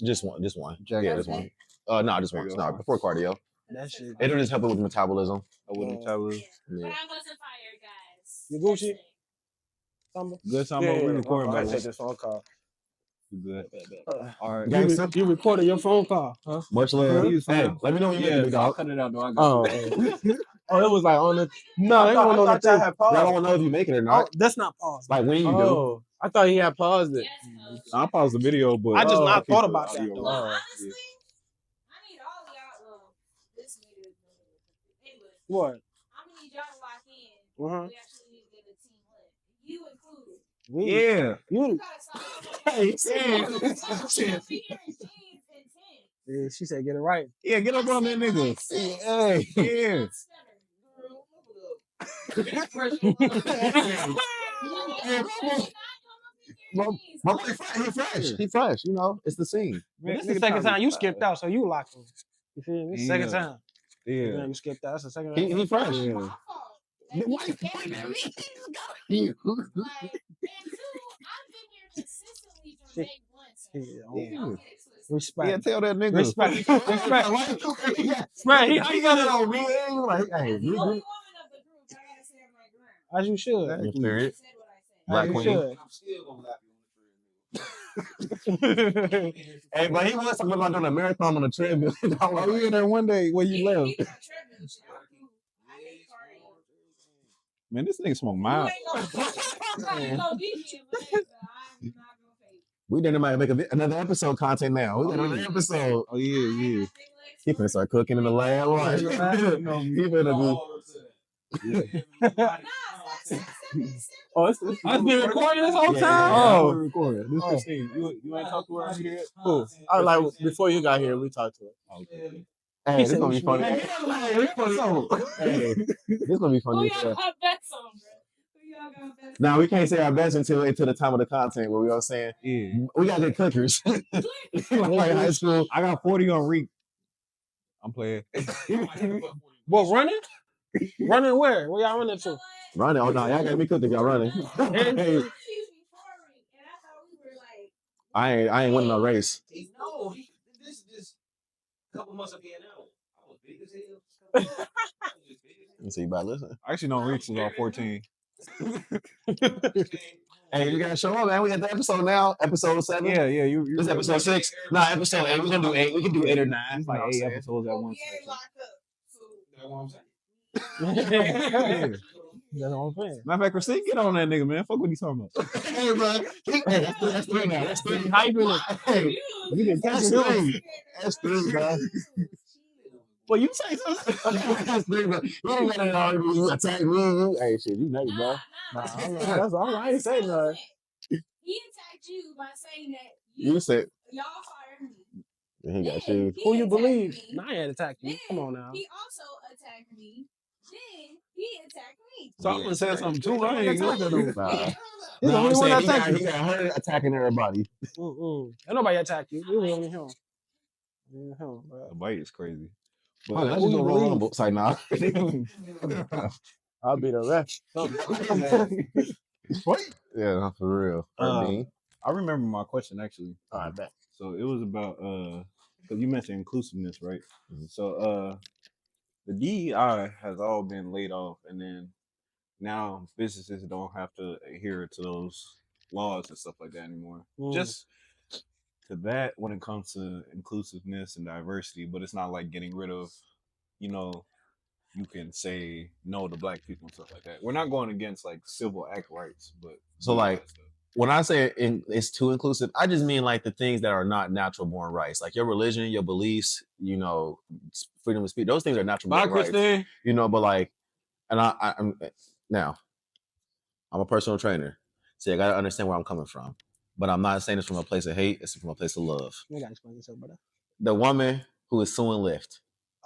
[SPEAKER 2] Just one. This one. Just one. No, just one. No, before cardio.
[SPEAKER 3] That shit.
[SPEAKER 2] It'll just help it with metabolism.
[SPEAKER 1] With metabolism.
[SPEAKER 5] But I wasn't fired, guys.
[SPEAKER 3] You Gucci? Samba?
[SPEAKER 1] Good time. We recording about
[SPEAKER 4] take this phone call.
[SPEAKER 1] Good. All right.
[SPEAKER 3] You recorded your phone call, huh?
[SPEAKER 2] Much love. Hey, let me know when you get it, dog.
[SPEAKER 1] I'll cut it out, though.
[SPEAKER 4] It was like on the.
[SPEAKER 3] No, they don't know that.
[SPEAKER 2] I don't know if you make it or not.
[SPEAKER 3] That's not paused.
[SPEAKER 2] Like when you do.
[SPEAKER 4] I thought he had paused it.
[SPEAKER 1] I paused the video, but
[SPEAKER 3] I just not thought about that.
[SPEAKER 5] Honestly, I need all y'all. This nigga.
[SPEAKER 3] What?
[SPEAKER 5] I'm gonna need y'all to lock in. We actually need to get a team lit. You included.
[SPEAKER 3] You.
[SPEAKER 5] Hey,
[SPEAKER 3] she said, "Get it right."
[SPEAKER 1] Yeah, get up on that nigga. Hey,
[SPEAKER 2] He fresh. It's the scene.
[SPEAKER 3] This is the second time you skipped out, so you locked him. You feel me? Second time.
[SPEAKER 1] Yeah.
[SPEAKER 3] You skipped out. That's the second
[SPEAKER 2] time. He fresh.
[SPEAKER 5] And two, I've been here consistently from day one.
[SPEAKER 3] Respect.
[SPEAKER 1] Yeah, tell that nigga.
[SPEAKER 3] Respect.
[SPEAKER 2] Right. How you got it on me? Like, hey,
[SPEAKER 5] the only woman of the group. I gotta say my ground.
[SPEAKER 3] As you should.
[SPEAKER 2] Black
[SPEAKER 3] Queen.
[SPEAKER 2] I'm
[SPEAKER 3] still
[SPEAKER 2] gonna lap you on the Hey, but he was talking about doing a marathon on a treadmill.
[SPEAKER 1] Oh, you in there one day where you left. Man, this nigga smoke mild.
[SPEAKER 2] We didn't might make another episode content now. We got another episode.
[SPEAKER 1] Oh yeah.
[SPEAKER 2] He finna start cooking in the lab. Right? He finna be.
[SPEAKER 1] Oh, it's been recording this whole time. Oh, recording. This Christine. You ain't talked to her yet?
[SPEAKER 4] Cool. I like before you got here, we talked to her.
[SPEAKER 2] Okay. Hey, this gonna be funny. Hey, this gonna be funny. Now we can't say our best until the time of the content. What we all saying?
[SPEAKER 1] Yeah,
[SPEAKER 2] we got good cookers. Like high school.
[SPEAKER 1] I got 40 on Reek. I'm playing.
[SPEAKER 3] What, running? Running where? Where y'all running to?
[SPEAKER 2] Running? Oh no, y'all got me cooked if y'all running. I ain't winning no race.
[SPEAKER 6] No, this is a couple months of being out. I was big as hell.
[SPEAKER 2] Let's see, but listen.
[SPEAKER 1] I actually don't reach till 14.
[SPEAKER 2] Hey, you gotta show up, man. We got the episode now. Episode 7.
[SPEAKER 1] Yeah. You
[SPEAKER 2] this episode 6. Nah, episode 8. We're gonna do 8. We can do 8 or 9.
[SPEAKER 1] It's like 8 episodes at once.
[SPEAKER 6] That's what I'm saying.
[SPEAKER 3] That's what I'm saying.
[SPEAKER 1] Matter of fact, Christine, get on that nigga, man. Fuck what he talking about.
[SPEAKER 2] Hey, bro. That's 3 now. That's 3.
[SPEAKER 3] Hyping it.
[SPEAKER 2] Hey, you can catch 3. That's 3, bro.
[SPEAKER 1] Well, you say something.
[SPEAKER 2] That's 3, bro. You ain't gotta you attack me. Hey, shit, you next, bro.
[SPEAKER 3] That's all right. I ain't saying nothing.
[SPEAKER 5] He attacked you by saying that
[SPEAKER 2] You said
[SPEAKER 5] y'all fired me.
[SPEAKER 2] he got you.
[SPEAKER 3] Who you believe? Nah, I ain't attacked you. Come on now.
[SPEAKER 5] He also attacked me. Then he attacked me.
[SPEAKER 1] So I'm gonna say something too. I ain't gonna do it.
[SPEAKER 2] Nah.
[SPEAKER 3] He's the only one that attacked you.
[SPEAKER 2] He got her attacking everybody.
[SPEAKER 3] Ain't nobody attacked you. You was only him.
[SPEAKER 1] The bite is crazy.
[SPEAKER 2] But I just don't roll on the side now.
[SPEAKER 4] I'll be the ref.
[SPEAKER 2] What? Yeah, for real.
[SPEAKER 1] I remember my question actually.
[SPEAKER 4] All right, bet.
[SPEAKER 1] So it was about because you mentioned inclusiveness, right?
[SPEAKER 2] Mm-hmm.
[SPEAKER 1] So the DEI has all been laid off, and then now businesses don't have to adhere to those laws and stuff like that anymore. Just to that when it comes to inclusiveness and diversity, but it's not like getting rid of, you can say no to black people and stuff like that. We're not going against like civil act rights, but
[SPEAKER 2] so like when I say it's too inclusive, I just mean like the things that are not natural born rights, like your religion, your beliefs, freedom of speech. Those things are natural born rights. But like, and I'm now, I'm a personal trainer, so I gotta understand where I'm coming from. But I'm not saying this from a place of hate. It's from a place of love.
[SPEAKER 3] You gotta explain yourself, brother.
[SPEAKER 2] The woman who is suing Lyft,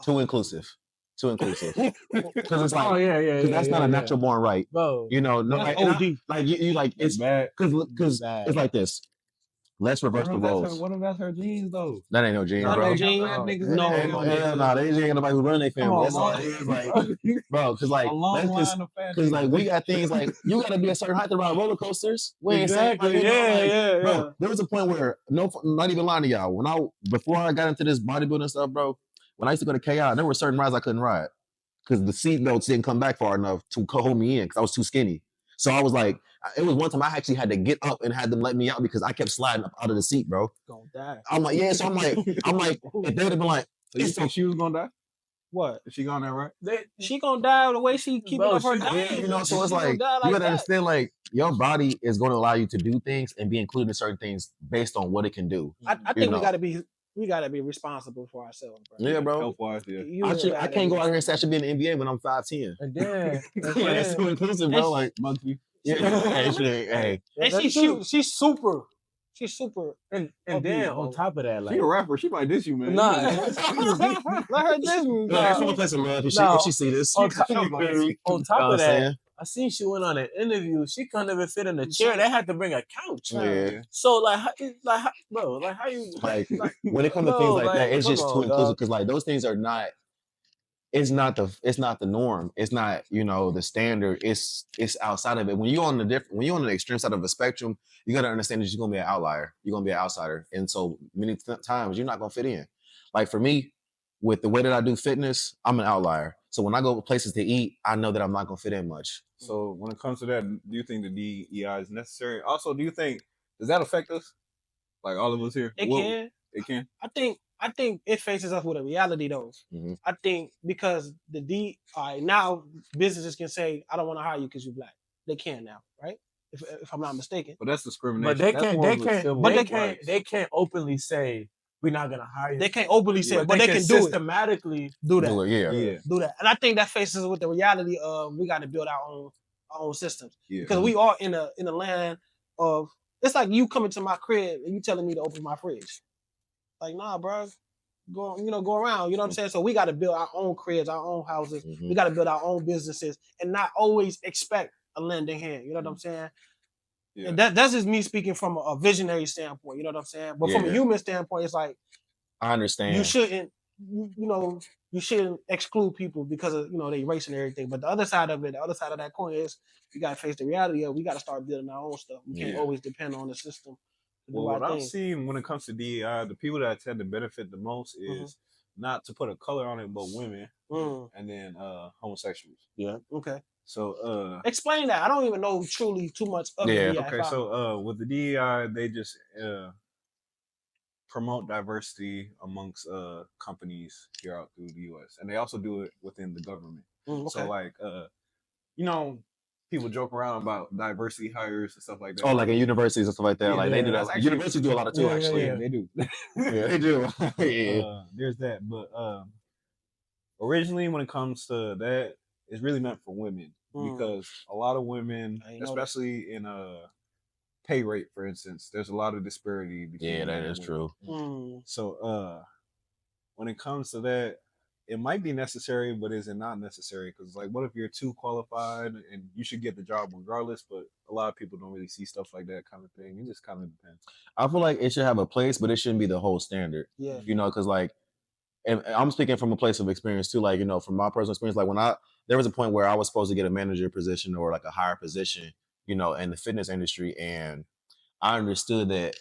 [SPEAKER 2] too inclusive. Because it's like, that's not a natural born right.
[SPEAKER 3] Bro,
[SPEAKER 2] no, it's bad because it's like this. Let's reverse the roles.
[SPEAKER 1] What if that's her jeans though?
[SPEAKER 2] That ain't no jeans, bro.
[SPEAKER 1] No,
[SPEAKER 2] they just ain't nobody who run their family. That's all it is, like, bro. Because like, we got things like you got to be a certain height to ride roller coasters.
[SPEAKER 3] Exactly.
[SPEAKER 2] Bro, there was a point where not even lying to y'all. Before I got into this bodybuilding stuff, bro. When I used to go to KI, there were certain rides I couldn't ride because the seat belts didn't come back far enough to hold me in because I was too skinny. So I was like, it was one time I actually had to get up and had them let me out because I kept sliding up out of the seat, bro.
[SPEAKER 3] Gonna die.
[SPEAKER 2] I'm like, yeah. So I'm like, if they would have been like,
[SPEAKER 1] so you think she was gonna die?
[SPEAKER 3] What?
[SPEAKER 1] Is she gone there, right?
[SPEAKER 3] She gonna die the way she keeping up her diet.
[SPEAKER 2] So it's like, you gotta understand, like, your body is going to allow you to do things and be included in certain things based on what it can do.
[SPEAKER 3] I think we gotta be responsible for ourselves, bro.
[SPEAKER 2] Yeah, bro.
[SPEAKER 1] Health-wise, yeah.
[SPEAKER 2] I can't go out here and say I should be in the NBA when I'm 5'10".
[SPEAKER 3] And then
[SPEAKER 2] that's too inclusive, bro. Like monkey. Yeah. Hey.
[SPEAKER 3] And she's super. She's super.
[SPEAKER 4] And then on top of that, like,
[SPEAKER 1] she a rapper. She might diss you, man.
[SPEAKER 3] Nah. Let her diss me.
[SPEAKER 2] That's one place of love. If she see this.
[SPEAKER 4] On top of that, I seen she went on an interview. She couldn't even fit in a chair. They had to bring a couch.
[SPEAKER 2] Yeah.
[SPEAKER 4] So how you
[SPEAKER 2] like when it comes to things like that, it's just too inclusive because like those things are not. It's not the norm. It's not the standard. It's outside of it. When you're on the extreme side of the spectrum, you got to understand that you're gonna be an outlier. You're gonna be an outsider, and so many times you're not gonna fit in. Like for me, with the way that I do fitness, I'm an outlier. So when I go places to eat, I know that I'm not gonna fit in much.
[SPEAKER 1] So when it comes to that, do you think the DEI is necessary? Also, does that affect us? Like all of us here?
[SPEAKER 3] It can.
[SPEAKER 1] It can.
[SPEAKER 3] I think it faces us with a reality though.
[SPEAKER 2] Mm-hmm.
[SPEAKER 3] I think because now businesses can say, I don't want to hire you because you're black. They can now, right? If I'm not mistaken.
[SPEAKER 1] But that's discrimination.
[SPEAKER 4] But they can't openly say we're not gonna hire you.
[SPEAKER 3] They can't openly say it, but they can
[SPEAKER 4] systematically
[SPEAKER 3] do that.
[SPEAKER 1] Do
[SPEAKER 3] that. And I think that faces us with the reality of we got to build our own systems.
[SPEAKER 1] Yeah.
[SPEAKER 3] Because we are in a land of, it's like you coming to my crib and you telling me to open my fridge. Like, nah, bro. Go around. You know what I'm saying? So we got to build our own cribs, our own houses.
[SPEAKER 2] Mm-hmm.
[SPEAKER 3] We got to build our own businesses and not always expect a lending hand. You know what I'm saying? Yeah. And that's just me speaking from a visionary standpoint. You know what I'm saying? But from a human standpoint, it's like,
[SPEAKER 2] I understand.
[SPEAKER 3] You shouldn't, you shouldn't exclude people because of they race and everything. But the other side of that coin is you got to face the reality of we got to start building our own stuff. We can't always depend on the system.
[SPEAKER 1] Well, what I've seen when it comes to DEI, the people that tend to benefit the most is not to put a color on it, but women and then homosexuals.
[SPEAKER 3] Yeah. Okay.
[SPEAKER 1] So
[SPEAKER 3] explain that. I don't even know truly too much of DEI.
[SPEAKER 1] Okay. So with the DEI, they just promote diversity amongst companies here out through the U.S. and they also do it within the government. Okay. So like people joke around about diversity hires and stuff like that.
[SPEAKER 2] Oh, like at universities and stuff like that. They do that. Universities do a lot of too. Actually,
[SPEAKER 1] they do.
[SPEAKER 2] Yeah, they do.
[SPEAKER 1] There's that, but originally when it comes to that, it's really meant for women because a lot of women, especially in pay rate, for instance, there's a lot of disparity between
[SPEAKER 2] that is true.
[SPEAKER 1] So when it comes to that, it might be necessary, but is it not necessary? Because like, what if you're too qualified and you should get the job regardless? But a lot of people don't really see stuff like that kind of thing. It just kind of depends.
[SPEAKER 2] I feel like it should have a place, but it shouldn't be the whole standard.
[SPEAKER 3] Yeah.
[SPEAKER 2] Because like, and I'm speaking from a place of experience too. Like, from my personal experience, like there was a point where I was supposed to get a manager position or like a higher position, in the fitness industry, and I understood that.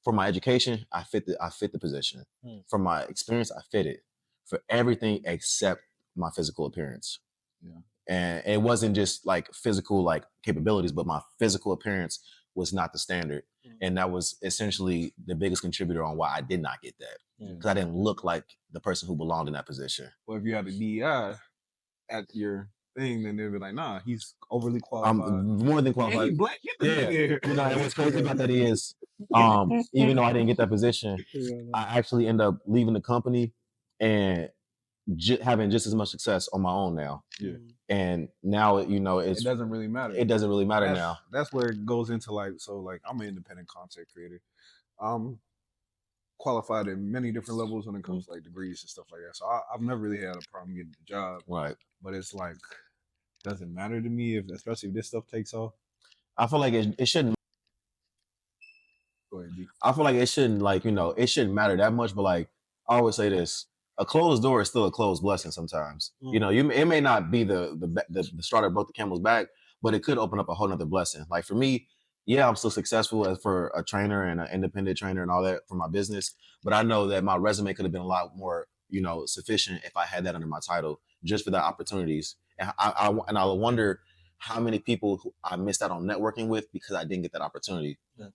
[SPEAKER 2] For my education, I fit the position. From my experience, I fit it for everything except my physical appearance.
[SPEAKER 1] Yeah.
[SPEAKER 2] And it wasn't just like physical like capabilities, but my physical appearance was not the standard. And that was essentially the biggest contributor on why I did not get that. Because I didn't look like the person who belonged in that position.
[SPEAKER 1] Well, if you had a DEI at your thing, then they'd be like, nah, he's overly qualified.
[SPEAKER 2] I'm more than qualified.
[SPEAKER 1] Hey, black, get the here.
[SPEAKER 2] And what's crazy about that is, even though I didn't get that position, I actually end up leaving the company and having just as much success on my own now.
[SPEAKER 1] Yeah.
[SPEAKER 2] And now, it
[SPEAKER 1] doesn't really matter.
[SPEAKER 2] It doesn't really matter now.
[SPEAKER 1] That's where it goes into like I'm an independent content creator. Qualified at many different levels when it comes to like degrees and stuff like that. So I've never really had a problem getting the job.
[SPEAKER 2] Right.
[SPEAKER 1] But it's like, doesn't matter to me especially if this stuff takes off.
[SPEAKER 2] I feel like it shouldn't.
[SPEAKER 1] Go ahead, D.
[SPEAKER 2] I feel like it shouldn't it shouldn't matter that much, but like I always say this, a closed door is still a closed blessing sometimes. It may not be the straw that broke the camel's back, but it could open up a whole nother blessing. Like for me, yeah, I'm still successful as for a trainer and an independent trainer and all that for my business, but I know that my resume could have been a lot more, sufficient if I had that under my title just for the opportunities. And I wonder how many people I missed out on networking with because I didn't get that opportunity.
[SPEAKER 3] Yeah.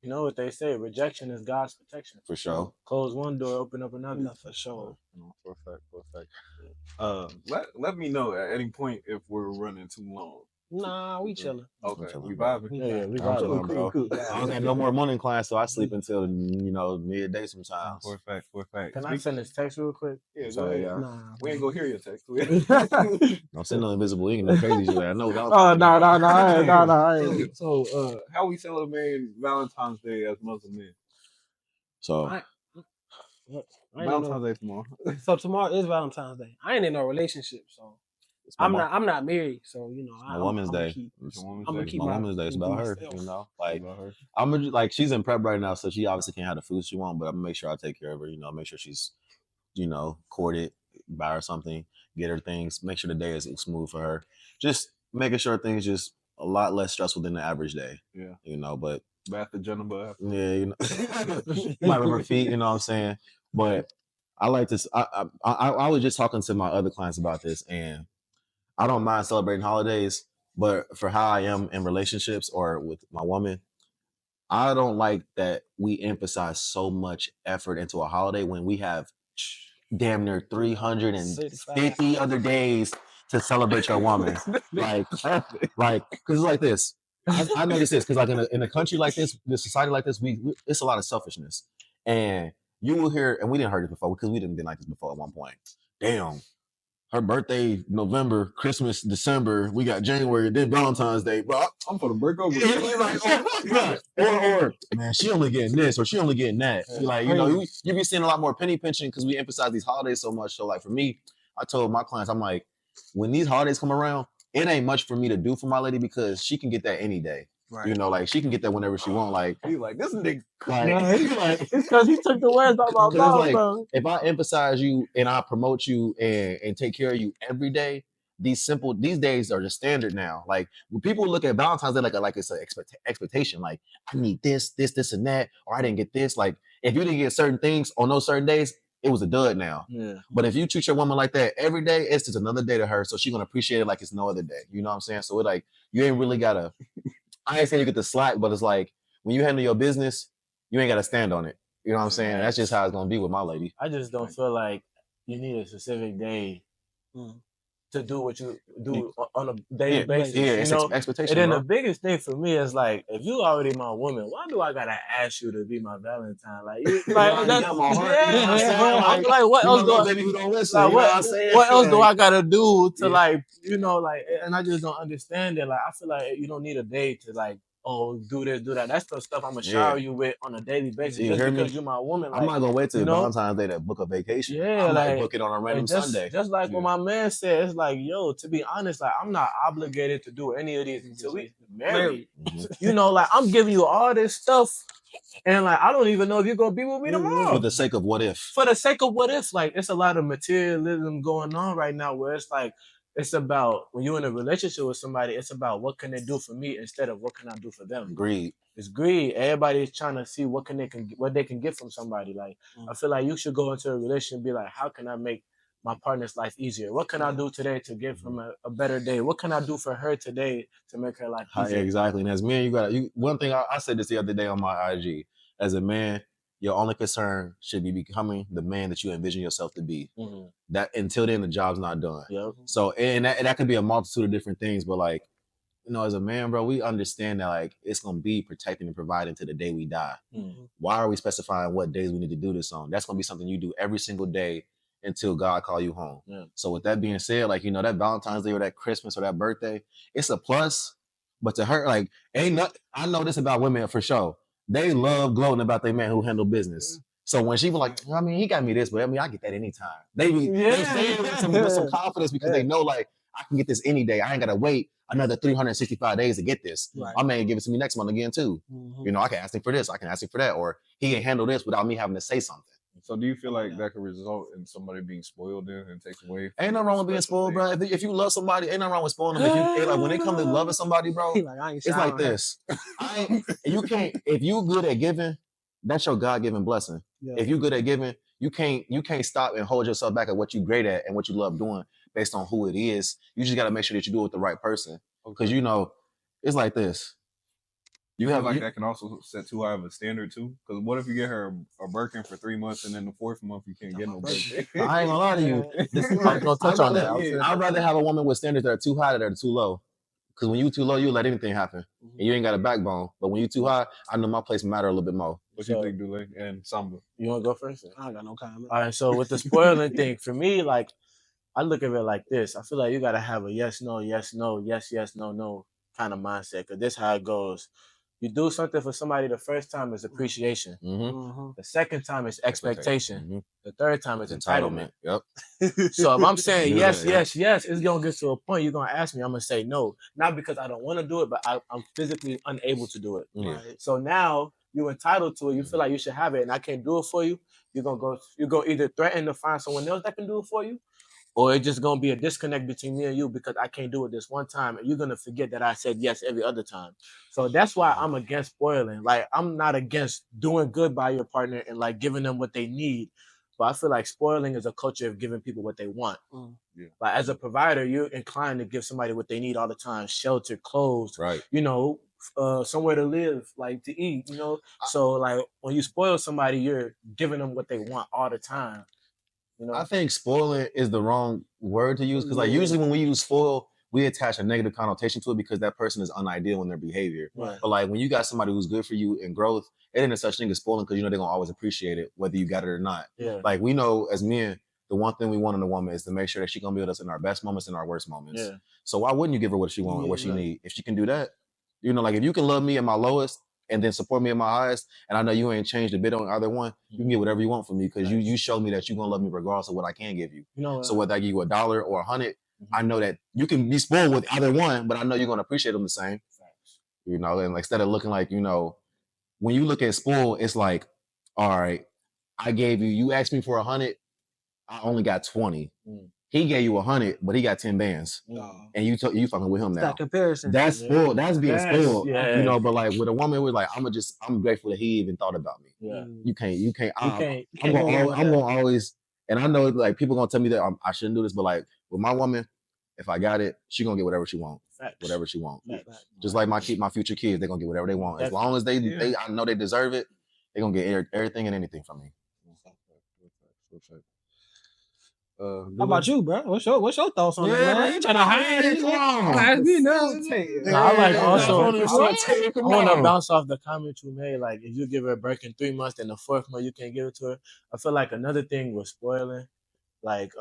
[SPEAKER 4] You know what they say, rejection is God's protection.
[SPEAKER 2] For sure.
[SPEAKER 4] Close one door, open up another.
[SPEAKER 3] No, for sure.
[SPEAKER 1] For a fact. Let me know at any point if we're running too long.
[SPEAKER 3] Nah, we chilling.
[SPEAKER 1] Okay, we vibing.
[SPEAKER 4] Yeah, we vibing, bro.
[SPEAKER 2] Cool. I don't got no more morning class, so I sleep until midday sometimes.
[SPEAKER 1] For a fact.
[SPEAKER 4] Can I send this text real quick?
[SPEAKER 1] Yeah, go ahead.
[SPEAKER 3] Nah,
[SPEAKER 1] we ain't gonna hear your text.
[SPEAKER 2] Don't send no invisible ink, no crazy shit. I know.
[SPEAKER 3] No.
[SPEAKER 1] So, how we celebrate Valentine's Day as Muslim men?
[SPEAKER 2] So,
[SPEAKER 1] Valentine's Day tomorrow.
[SPEAKER 3] So tomorrow is Valentine's Day. I ain't in no relationship, so I'm not married. So
[SPEAKER 2] my woman's day.
[SPEAKER 3] I'm gonna keep
[SPEAKER 2] my woman's day. It's about her. Like she's in prep right now, so she obviously can't have the food she wants. But I'm gonna make sure I take care of her. Make sure she's, courted, buy her something, get her things, make sure the day is smooth for her. Just making sure things just a lot less stressful than the average day.
[SPEAKER 1] Yeah.
[SPEAKER 2] But
[SPEAKER 1] bath the gentleman.
[SPEAKER 2] Yeah, might rub her feet. You know what I'm saying? But I like this. I was just talking to my other clients about this, and I don't mind celebrating holidays, but for how I am in relationships or with my woman, I don't like that we emphasize so much effort into a holiday when we have damn near 350 other days to celebrate your woman. Like, because it's like this. I noticed this because like in a country like this, in a society like this, we it's a lot of selfishness, and you will hear, and we didn't heard it before because we didn't been like this before at one point. Damn, her birthday November, Christmas December, we got January, then Valentine's Day, bro.
[SPEAKER 1] I'm for the break over.
[SPEAKER 2] Like, oh my God. Or man, she only getting this or she only getting that. Like, you know, you be seeing a lot more penny pinching because we emphasize these holidays so much. So like for me, I told my clients, I'm like, when these holidays come around, it ain't much for me to do for my lady because she can get that any day. Right. You know, like she can get that whenever she want. Like,
[SPEAKER 1] he like this nigga.
[SPEAKER 2] Like,
[SPEAKER 3] it's because he took the words out of my mouth,
[SPEAKER 2] like,
[SPEAKER 3] bro.
[SPEAKER 2] if I emphasize you and I promote you and take care of you every day, these days are the standard now. Like when people look at Valentine's Day like it's an expectation. Like I need this, and that, or I didn't get this. Like if you didn't get certain things on those certain days, it was a dud now. Yeah. But if you treat your woman like that every day, it's just another day to her. So she's gonna appreciate it like it's no other day. You know what I'm saying? So it like you ain't really gotta. I ain't saying you get the slack, but it's like when you handle your business, you ain't gotta stand on it. You know what I'm saying? That's just how it's gonna be with my lady.
[SPEAKER 4] I just don't feel like you need a specific day to do what you do on a daily basis.
[SPEAKER 2] Yeah,
[SPEAKER 4] it's
[SPEAKER 2] expectation.
[SPEAKER 4] And then the biggest thing for me is like, if you already my woman, why do I gotta ask you to be my Valentine? Like, what else do I? Baby who don't listen. Like, what else do I gotta do to like, and I just don't understand it. Like, I feel like you don't need a day to like, oh, do this, do that. That's the stuff I'm gonna shower you with on a daily basis.
[SPEAKER 2] Just
[SPEAKER 4] because you're my woman.
[SPEAKER 2] Like, I'm not gonna wait till Valentine's Day to book a vacation. Yeah, I might book it on a random Sunday.
[SPEAKER 4] Just like what my man said, it's like, yo, to be honest, like I'm not obligated to do any of these until we married. Like I'm giving you all this stuff, and like I don't even know if you're gonna be with me tomorrow.
[SPEAKER 2] For the sake of what if?
[SPEAKER 4] For the sake of what if, like it's a lot of materialism going on right now, where it's like. It's about when you're in a relationship with somebody, it's about what can they do for me instead of what can I do for them.
[SPEAKER 2] Greed.
[SPEAKER 4] It's greed. Everybody is trying to see what they can get from somebody. Like I feel like you should go into a relationship and be like, how can I make my partner's life easier? What can I do today to give them a better day? What can I do for her today to make her life easier?
[SPEAKER 2] Exactly. And as men, one thing I said this the other day on my IG. As a man, your only concern should be becoming the man that you envision yourself to be. Mm-hmm. That until then, the job's not done. Yep. So, and that could be a multitude of different things, but like, as a man, bro, we understand that like it's gonna be protecting and providing to the day we die. Mm-hmm. Why are we specifying what days we need to do this on? That's gonna be something you do every single day until God call you home. Yeah. So with that being said, like that Valentine's Day or that Christmas or that birthday, it's a plus. But to her, like, I know this about women for sure. They love gloating about their man who handle business. So when she was like, I mean, he got me this, but I mean, I get that anytime. They say it with some confidence because they know, like, I can get this any day. I ain't got to wait another 365 days to get this. Right. My man give it to me next month again, too. Mm-hmm. I can ask him for this. I can ask him for that. Or he can handle this without me having to say something.
[SPEAKER 1] So do you feel like that could result in somebody being spoiled then and take away?
[SPEAKER 2] Ain't nothing wrong with being spoiled, bro. If you love somebody, ain't nothing wrong with spoiling them. Like when it comes to loving somebody, bro, it's like this. If you good at giving, that's your God-given blessing. Yeah. If you good at giving, you can't stop and hold yourself back at what you great at and what you love doing based on who it is. You just got to make sure that you do it with the right person. Because it's like this.
[SPEAKER 1] That can also set too high of a standard too. Because what if you get her a Birkin for 3 months and then the 4th month you can't get no Birkin?
[SPEAKER 2] I ain't gonna lie to you. I'd rather have a woman with standards that are too high that are too low. Because when you too low, you let anything happen, and you ain't got a backbone. But when you too high, I know my place matter a little bit more.
[SPEAKER 1] What you think, Dule and Samba?
[SPEAKER 4] You want to go first?
[SPEAKER 3] I ain't got no comment.
[SPEAKER 4] All right. So with the spoiling thing, for me, like I look at it like this. I feel like you gotta have a yes, no, yes, no, yes, yes, no, no kind of mindset. Because this is how it goes. You do something for somebody the first time is appreciation. Mm-hmm. The second time is expectation. Mm-hmm. The third time is entitlement.
[SPEAKER 2] Yep.
[SPEAKER 4] So if I'm saying yes, it's going to get to a point you're going to ask me, I'm going to say no. Not because I don't want to do it, but I'm physically unable to do it. Mm-hmm. Right? So now you're entitled to it. You feel like you should have it and I can't do it for you. You're going to either threaten to find someone else that can do it for you, or it's just going to be a disconnect between me and you because I can't do it this one time. And you're going to forget that I said yes every other time. So that's why I'm against spoiling. Like, I'm not against doing good by your partner and, like, giving them what they need. But I feel like spoiling is a culture of giving people what they want. Yeah. Like, as a provider, you're inclined to give somebody what they need all the time. Shelter, clothes, right. somewhere to live, like to eat, So like when you spoil somebody, you're giving them what they want all the time.
[SPEAKER 2] I think spoiling is the wrong word to use because like usually when we use spoil, we attach a negative connotation to it because that person is unideal in their behavior.
[SPEAKER 4] Right.
[SPEAKER 2] But like when you got somebody who's good for you in growth, it ain't such thing as spoiling because they're gonna always appreciate it whether you got it or not.
[SPEAKER 4] Yeah.
[SPEAKER 2] Like we know as men, the one thing we want in a woman is to make sure that she gonna be with us in our best moments and our worst moments.
[SPEAKER 4] Yeah.
[SPEAKER 2] So why wouldn't you give her what she wants or what she need if she can do that? Like if you can love me at my lowest and then support me at my highest, and I know you ain't changed a bit on either one, you can get whatever you want from me because you show me that you're gonna love me regardless of what I can give you. So whether I give you $1 or $100, I know that you can be spoiled with either one, but I know you're gonna appreciate them the same. And like instead of looking like, when you look at spoil, it's like, all right, I gave you asked me for 100, I only got 20. He gave you 100, but he got 10 bands, and you fucking with him now.
[SPEAKER 3] That comparison.
[SPEAKER 2] That's spoiled. That's being spoiled.
[SPEAKER 4] Yeah.
[SPEAKER 2] But like with a woman, we're like, I'm grateful that he even thought about me.
[SPEAKER 4] Yeah.
[SPEAKER 2] You can't. I'm
[SPEAKER 3] go
[SPEAKER 2] gonna always, and I know like people gonna tell me that I shouldn't do this, but like with my woman, if I got it, she gonna get whatever she want. Whatever she want. Just like my future kids, they're gonna get whatever they want. As long as they I know they deserve it, they're gonna get everything and anything from me.
[SPEAKER 3] How about you, bro? What's your thoughts on that? Man? You trying to hide it?
[SPEAKER 4] I like also. I want to bounce off the comment you made. Like, if you give her a break in 3 months, then the 4th month you can't give it to her. I feel like another thing with spoiling, like,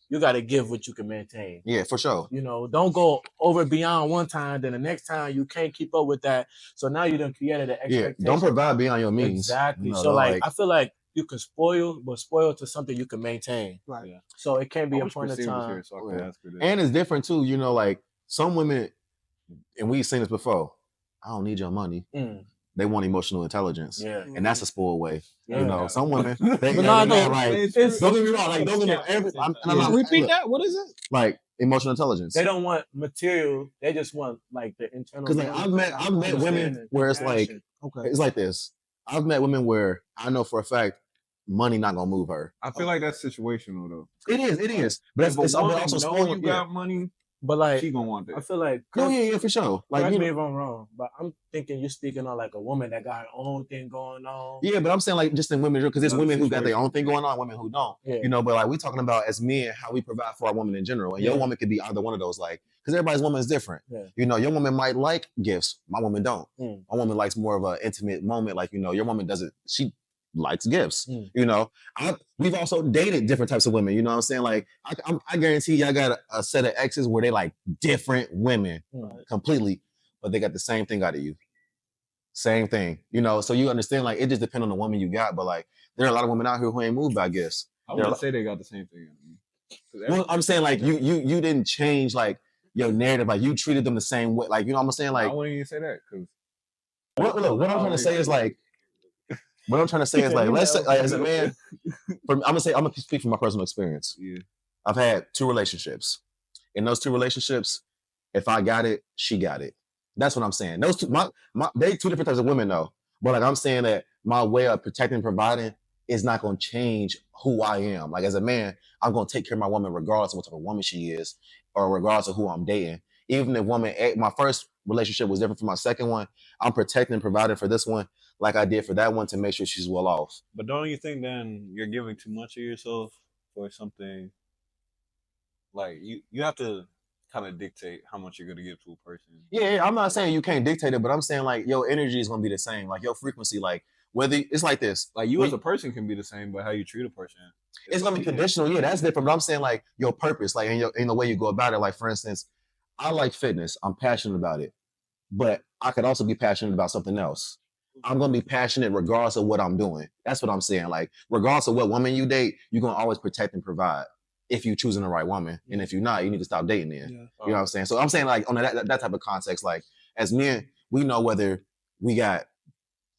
[SPEAKER 4] you got to give what you can maintain.
[SPEAKER 2] Yeah, for sure.
[SPEAKER 4] Don't go over beyond one time. Then the next time you can't keep up with that. So now you done created an expectation.
[SPEAKER 2] Yeah, don't provide beyond your means.
[SPEAKER 4] Exactly. So like, I feel like you can spoil, but spoil to something you can maintain.
[SPEAKER 3] Right. Yeah.
[SPEAKER 4] So it can't be a point of time.
[SPEAKER 2] And it's different too. Like some women, and we've seen this before. I don't need your money. They want emotional intelligence.
[SPEAKER 4] Yeah.
[SPEAKER 2] And that's a spoiled way.
[SPEAKER 4] Yeah.
[SPEAKER 2] Some women.
[SPEAKER 4] Don't get me wrong.
[SPEAKER 2] Like, don't get me
[SPEAKER 3] repeat that. What is it?
[SPEAKER 2] Like emotional intelligence.
[SPEAKER 4] They don't want material. They just want like the internal.
[SPEAKER 2] Because like I've met women where it's like, it's like this. I've met women where I know for a fact money not gonna move her.
[SPEAKER 1] I feel like that's situational though.
[SPEAKER 2] It is. But it's also spoiling.
[SPEAKER 1] You got money,
[SPEAKER 4] but like
[SPEAKER 1] she gonna want that.
[SPEAKER 4] I feel like
[SPEAKER 2] yeah, for sure. Like
[SPEAKER 4] correct me if I'm wrong, but I'm thinking you're speaking on like a woman that got her own thing going on.
[SPEAKER 2] Yeah, but I'm saying like just in women, because there's women who got their own thing going on, women who don't.
[SPEAKER 4] Yeah.
[SPEAKER 2] But like we talking about as men how we provide for our woman in general, and your woman could be either one of those, like because everybody's woman is different.
[SPEAKER 4] Yeah.
[SPEAKER 2] Your woman might like gifts, my woman don't. My woman likes more of an intimate moment, like your woman doesn't. She likes gifts. We've also dated different types of women. You know what I'm saying? Like I guarantee y'all got a set of exes where they like different women completely, but they got the same thing out of you. Same thing. So you understand, like it just depends on the woman you got, but like there are a lot of women out here who ain't moved by gifts.
[SPEAKER 1] I wouldn't say they got the same thing out of me.
[SPEAKER 2] Well, I'm saying like you didn't change like your narrative, like you treated them the same way. Like what I'm saying? Like
[SPEAKER 1] I wouldn't even say that because
[SPEAKER 2] what I'm trying to say is like let's say like as a man, I'm gonna speak from my personal experience.
[SPEAKER 1] Yeah.
[SPEAKER 2] I've had 2 relationships. In those 2 relationships, if I got it, she got it. That's what I'm saying. Those 2, they 2 different types of women though. But like I'm saying that my way of protecting and providing is not gonna change who I am. Like as a man, I'm gonna take care of my woman regardless of what type of woman she is, or regardless of who I'm dating. Even if my first relationship was different from my second one, I'm protecting and providing for this one like I did for that one to make sure she's well off.
[SPEAKER 1] But don't you think then you're giving too much of yourself for something? Like you have to kind of dictate how much you're gonna give to a person.
[SPEAKER 2] Yeah, I'm not saying you can't dictate it, but I'm saying like your energy is gonna be the same, like your frequency, like whether it's like this,
[SPEAKER 1] like you as a person can be the same, but how you treat a person,
[SPEAKER 2] it's gonna be conditional. Yeah, that's different. But I'm saying like your purpose, like in the way you go about it. Like for instance, I like fitness. I'm passionate about it, but I could also be passionate about something else. I'm gonna be passionate regardless of what I'm doing. That's what I'm saying. Like regardless of what woman you date, you're gonna always protect and provide. If you're choosing the right woman, and if you're not, you need to stop dating then. Yeah. You know what I'm saying? So I'm saying like on that type of context, like as men, we know whether we got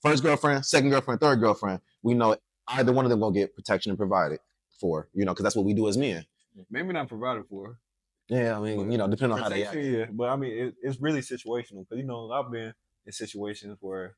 [SPEAKER 2] first girlfriend, second girlfriend, third girlfriend, we know either one of them gonna get protection and provided for, because that's what we do as men.
[SPEAKER 1] Maybe not provided for.
[SPEAKER 2] Yeah, I mean, depending on how they act.
[SPEAKER 1] Yeah, but I mean, it's really situational because I've been in situations where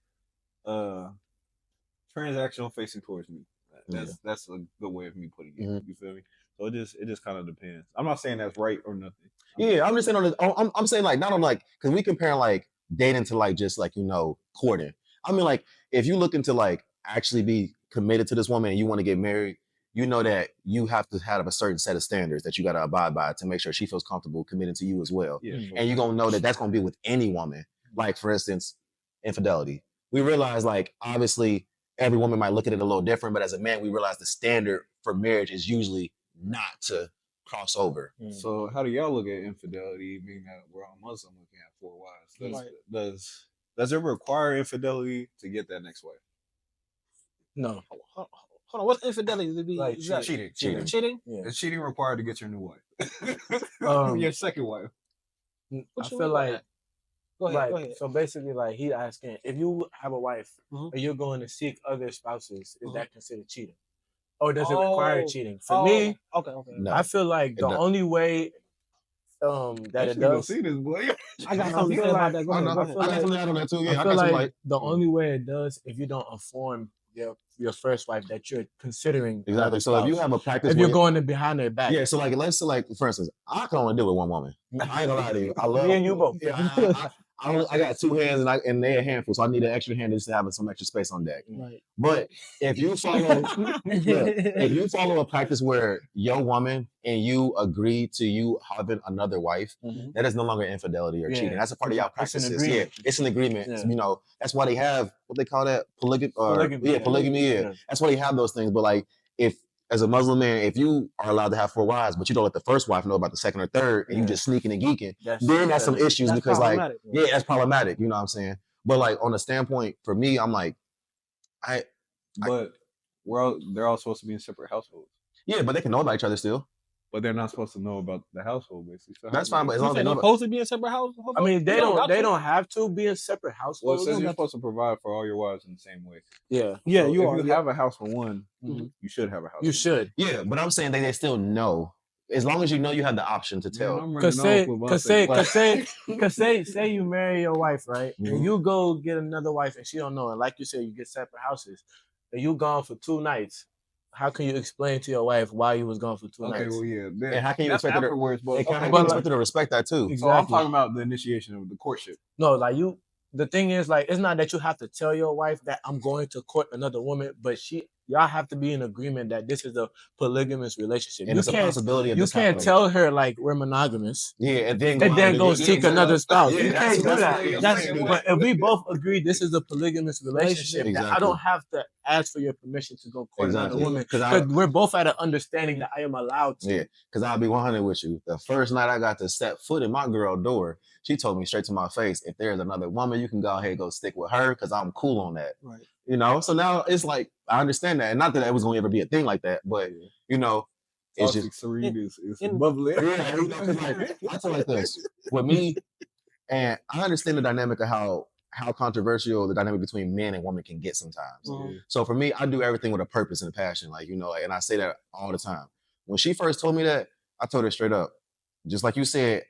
[SPEAKER 1] transactional facing towards me. That's a good way of me putting it. Mm-hmm. You feel me? So it just kind of depends. I'm not saying that's right or nothing.
[SPEAKER 2] I'm just saying I'm saying like not on like because we comparing like dating to like just like, you know, courting. I mean, like if you looking to like actually be committed to this woman and you want to get married, you know that you have to have a certain set of standards that you got to abide by to make sure she feels comfortable committing to you as well.
[SPEAKER 1] Yeah,
[SPEAKER 2] and you're going to know that that's going to be with any woman. Like, for instance, infidelity. We realize, like, obviously, every woman might look at it a little different, but as a man, we realize the standard for marriage is usually not to cross over.
[SPEAKER 1] So how do y'all look at infidelity, being that we're all Muslim looking at 4 wives? Does it require infidelity to get that next wife?
[SPEAKER 4] No.
[SPEAKER 3] Hold on, what's infidelity to be?
[SPEAKER 4] Like
[SPEAKER 1] cheating.
[SPEAKER 3] Cheating?
[SPEAKER 4] Yeah.
[SPEAKER 1] Is cheating required to get your new wife? Your second wife.
[SPEAKER 4] I feel like
[SPEAKER 3] Go ahead.
[SPEAKER 4] So basically, like he asking, if you have a wife and you're going to seek other spouses, is that considered cheating, or does it require cheating? For me,
[SPEAKER 3] okay.
[SPEAKER 2] No,
[SPEAKER 4] I feel like the only way that it does.
[SPEAKER 1] See this boy.
[SPEAKER 3] I got something to say about that. Go ahead.
[SPEAKER 2] I got something out on that too. Yeah,
[SPEAKER 4] I feel like the only way it does if you don't inform your first wife that you're considering
[SPEAKER 2] exactly. So if you have a practice,
[SPEAKER 4] if you're going in behind their back,
[SPEAKER 2] yeah. So like, let's say, like, for instance, I can only deal with one woman. I ain't gonna lie to you. I love
[SPEAKER 4] me and you both.
[SPEAKER 2] Yeah, I got 2 hands and they're a handful, so I need an extra hand just to have some extra space on deck.
[SPEAKER 3] Right.
[SPEAKER 2] But if you follow a practice where your woman and you agree to you having another wife, that is no longer infidelity or cheating. That's a part of y'all practices. Yeah, it's an agreement. Yeah. You know, that's why they have what they call that polygamy. Yeah, that's why they have those things. But like, if as a Muslim man, if you are allowed to have 4 wives, but you don't let the first wife know about the second or third, and you just sneaking and geeking, then that's some issues because like, that's problematic. You know what I'm saying? But like on the standpoint for me, I'm like,
[SPEAKER 1] they're all supposed to be in separate households.
[SPEAKER 2] Yeah, but they can know about each other still.
[SPEAKER 1] But they're not supposed to know about the household, basically. So
[SPEAKER 2] that's fine, but as long as
[SPEAKER 3] they're supposed to be in separate households.
[SPEAKER 4] I mean, they don't have to be in separate households.
[SPEAKER 1] Well, it says you're supposed to provide for all your wives in the same way.
[SPEAKER 4] Yeah,
[SPEAKER 1] so if you have a house for one, you should have a house.
[SPEAKER 4] You should.
[SPEAKER 2] Yeah, but I'm saying they still know. As long as you know you have the option to tell.
[SPEAKER 4] Cause say you marry your wife, right? And you go get another wife and she don't know. And like you said, you get separate houses. And you gone for 2 nights. How can you explain to your wife why you was gone for 2 nights?
[SPEAKER 1] Okay, well, yeah.
[SPEAKER 2] And how can you expect her to respect that too?
[SPEAKER 1] Exactly. So I'm talking about the initiation of the courtship.
[SPEAKER 4] No, like the thing is, like, it's not that you have to tell your wife that I'm going to court another woman, but y'all have to be in agreement that this is a polygamous relationship.
[SPEAKER 2] And it's a possibility of
[SPEAKER 4] you can't tell her like we're monogamous.
[SPEAKER 2] Yeah, and then
[SPEAKER 4] go seek another spouse. You can't do
[SPEAKER 1] that.
[SPEAKER 4] But if we both agree this is a polygamous relationship, I don't have to ask for your permission to go court another woman because we're both at an understanding that I am allowed to.
[SPEAKER 2] Yeah, because I'll be 100 with you. The first night I got to step foot in my girl door, she told me straight to my face, if there's another woman, you can go ahead and go stick with her because I'm cool on that.
[SPEAKER 3] Right.
[SPEAKER 2] You know, so now it's like, I understand that. And not that it was going to ever be a thing like that, but, you know, it's just
[SPEAKER 1] serene is bubbly.
[SPEAKER 2] Yeah, you know, like, I feel like this. With me, and I understand the dynamic of how controversial the dynamic between men and women can get sometimes. So for me, I do everything with a purpose and a passion, like, you know, and I say that all the time. When she first told me that, I told her straight up, just like you said,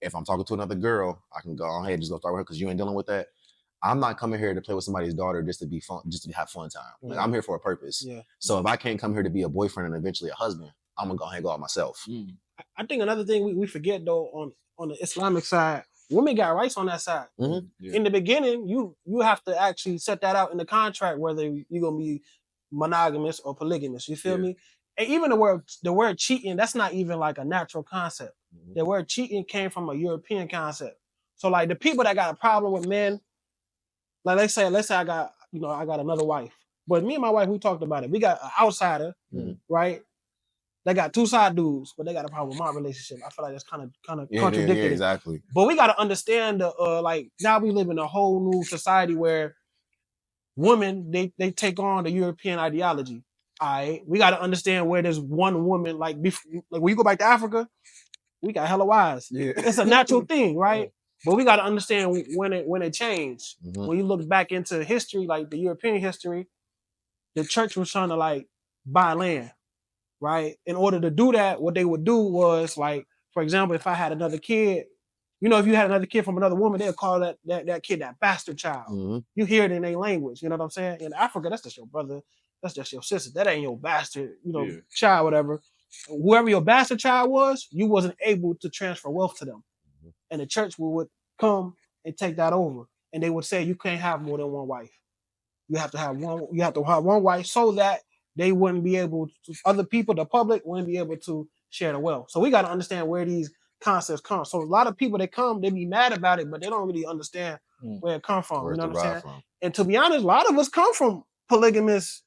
[SPEAKER 2] if I'm talking to another girl, I can go ahead and just go start with her because you ain't dealing with that. I'm not coming here to play with somebody's daughter just to be fun, just to have fun time. Like, I'm here for a purpose.
[SPEAKER 3] Yeah.
[SPEAKER 2] So if I can't come here to be a boyfriend and eventually a husband, I'm gonna go ahead and go out myself.
[SPEAKER 3] I think another thing we forget though on the Islamic side, women got rights on that side. In the beginning, you have to actually set that out in the contract whether you're gonna be monogamous or polygamous. You feel me? And even the word cheating, that's not even like a natural concept. The word cheating came from a European concept. So like the people that got a problem with men, like let's say I got another wife, but me and my wife, we talked about it. We got an outsider, right? They got 2 side dudes, but they got a problem with my relationship. I feel like that's kind of contradictory.
[SPEAKER 2] Yeah, exactly.
[SPEAKER 3] But we got to understand like now we live in a whole new society where women they take on the European ideology. All right, we got to understand where there's one woman like when you go back to Africa, we got hella wives. Yeah. It's a natural thing, right? But we got to understand when it changed. When you look back into history, like the European history, the church was trying to like buy land, right? In order to do that, what they would do was like, for example, if I had another kid, you know, if you had another kid from another woman, they'll call that kid that bastard child. You hear it in their language, you know what I'm saying? In Africa, that's just your brother, that's just your sister. That ain't your bastard, child, whatever. Whoever your bastard child was, you wasn't able to transfer wealth to them. And the church would come and take that over. And they would say you can't have more than one wife. You have to have one. You have to have one wife so that they wouldn't be able to. Other people, the public, wouldn't be able to share the wealth. So we got to understand where these concepts come. So a lot of people that come, they be mad about it, but they don't really understand where it come from.
[SPEAKER 2] Where's
[SPEAKER 3] you know what I'm saying?
[SPEAKER 2] from?
[SPEAKER 3] And to be honest, a lot of us come from polygamous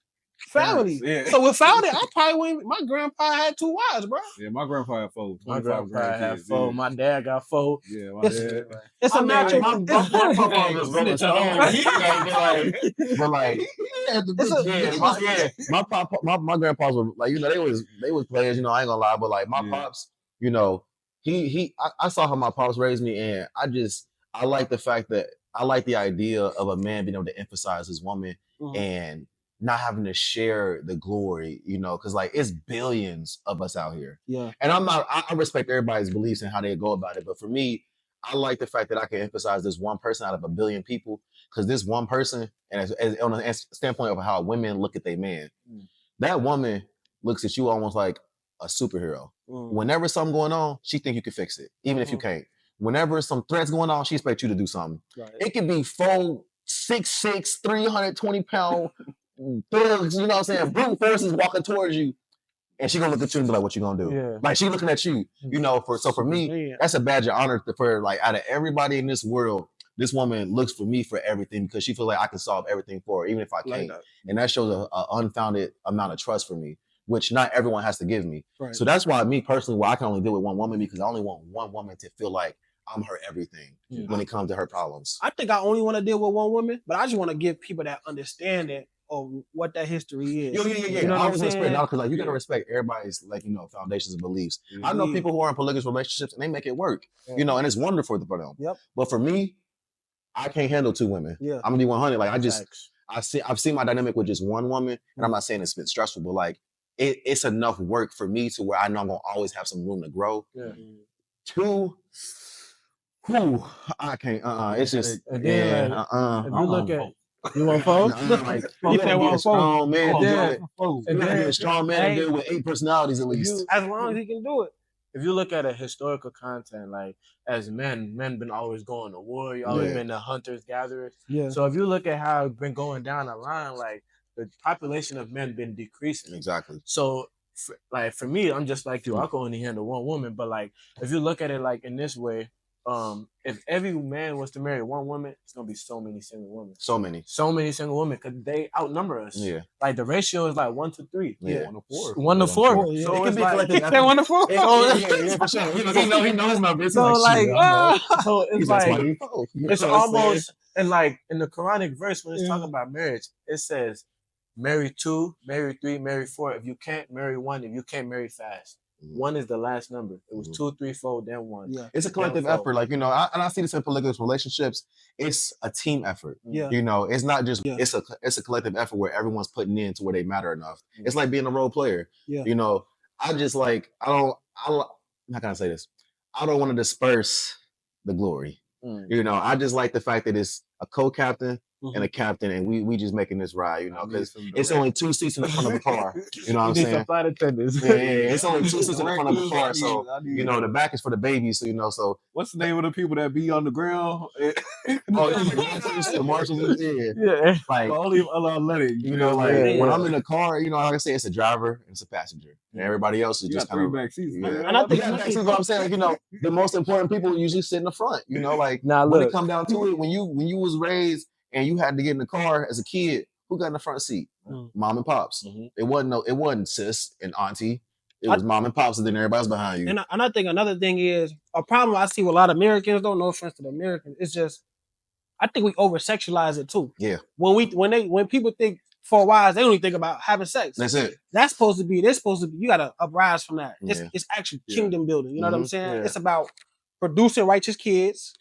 [SPEAKER 3] families.
[SPEAKER 1] Yeah.
[SPEAKER 3] So without it, I probably wouldn't. My grandpa had 2 wives, bro.
[SPEAKER 1] Yeah, my grandpa had 4.
[SPEAKER 4] My grandpa had
[SPEAKER 1] grandkids.
[SPEAKER 4] 4.
[SPEAKER 1] Yeah.
[SPEAKER 4] My dad got 4.
[SPEAKER 1] Yeah, my
[SPEAKER 3] It's,
[SPEAKER 1] dad.
[SPEAKER 3] it's a natural.
[SPEAKER 2] My grandpa was really strong. But like, my grandpas were like, you know, they was players. You know, I ain't gonna lie, but like my pops, you know, I saw how my pops raised me, and I like the fact that I like the idea of a man being able to emphasize his woman and not having to share the glory, you know, because like it's billions of us out here.
[SPEAKER 3] Yeah.
[SPEAKER 2] And I respect everybody's beliefs and how they go about it. But for me, I like the fact that I can emphasize this one person out of a billion people, because this one person, and as on a standpoint of how women look at their man, that woman looks at you almost like a superhero. Whenever something going on, she think you can fix it, even if you can't. Whenever some threats going on, she expects you to do something. Right. It could be 4'6'6", 320-pound thugs, you know what I'm saying, brute forces walking towards you, and she gonna look at you and be like, what you gonna do? Yeah. Like, she looking at you, you know, for me, that's a badge of honor for, like, out of everybody in this world, this woman looks for me for everything, because she feels like I can solve everything for her, even if I can't. Like, and that shows a unfounded amount of trust for me, which not everyone has to give me. Right. So that's why me personally, I can only deal with one woman, because I only want one woman to feel like I'm her everything when it comes to her problems.
[SPEAKER 3] I think I only want to deal with one woman, but I just want to give people that understanding of what that history is.
[SPEAKER 2] Yeah. You know, I always respect now, because like you gotta respect everybody's, like, you know, foundations and beliefs. I know people who are in polygamous relationships and they make it work, you know, and it's wonderful for them. Yep. But for me, I can't handle 2 women. Yeah. I'm gonna be 100. Like I've seen my dynamic with just one woman, and I'm not saying it's been stressful, but like it's enough work for me to where I know I'm gonna always have some room to grow. Yeah. 2. Whew, I can't. It's just
[SPEAKER 4] If you look at, you want 4?
[SPEAKER 2] Like, you can't want 4. Strong man. You gotta be a strong man and deal with 8 personalities at least.
[SPEAKER 3] As long as he can do it.
[SPEAKER 4] If you look at a historical content, like as men been always going to war. You always been the hunters gatherers. Yeah. So if you look at how it's been going down the line, like the population of men been decreasing.
[SPEAKER 2] Exactly.
[SPEAKER 4] So for me, I'm just like you. I can only handle one woman. But like if you look at it like in this way. If every man was to marry one woman, it's gonna be so many single women.
[SPEAKER 2] So many single women,
[SPEAKER 4] because they outnumber us.
[SPEAKER 2] Yeah,
[SPEAKER 4] like the ratio is like 1 to 3.
[SPEAKER 2] Yeah,
[SPEAKER 4] 1 to 4. 1 to 4. Yeah. So
[SPEAKER 3] it
[SPEAKER 4] it's like
[SPEAKER 3] 1 to 4.
[SPEAKER 2] Yeah, for sure. He knows my business.
[SPEAKER 4] So
[SPEAKER 2] like
[SPEAKER 4] so it's like it's almost and like in the Quranic verse when it's talking about marriage, it says marry 2, marry 3, marry 4. If you can't marry 1, if you can't marry fast. 1 is the last number. It was 2, 3, 4, then 1.
[SPEAKER 2] Yeah. It's a collective effort. Like, you know, I see this in polygamous relationships. It's a team effort. Yeah. You know, it's not just, it's a collective effort where everyone's putting in to where they matter enough. It's like being a role player. Yeah. You know, I just like, how can I say this? I don't want to disperse the glory. You know, I just like the fact that it's a co-captain and a captain, and we just making this ride, you know, because it's only 2 seats in the front of the car. You know what I'm saying?
[SPEAKER 4] Some flight attendants.
[SPEAKER 2] Yeah, it's only 2 seats in the front of the car, so you know the back is for the babies. So you know, so
[SPEAKER 1] what's the name of the people that be on the ground?
[SPEAKER 2] The marshals, yeah. Like
[SPEAKER 1] only athletic.
[SPEAKER 2] You know, like when I'm in the car, you know, like I say, it's a driver and it's a passenger, and everybody else is just kind of
[SPEAKER 1] back seats.
[SPEAKER 3] And I think
[SPEAKER 2] that's what I'm saying. Like, you know, the most important people usually sit in the front. You know, like when it come down to it, when you was raised. And you had to get in the car as a kid. Who got in the front seat? Mom and pops. It wasn't sis and auntie. It was mom and pops, and then everybody's behind you.
[SPEAKER 3] And I think another thing is a problem I see with a lot of Americans. No offense to the Americans. It's just I think we over sexualize it too.
[SPEAKER 2] Yeah.
[SPEAKER 3] When people think 4 wives, they only think about having sex.
[SPEAKER 2] That's it.
[SPEAKER 3] That's supposed to be. You gotta uprise from that. It's actually kingdom building. You know what I'm saying? Yeah. It's about producing righteous kids.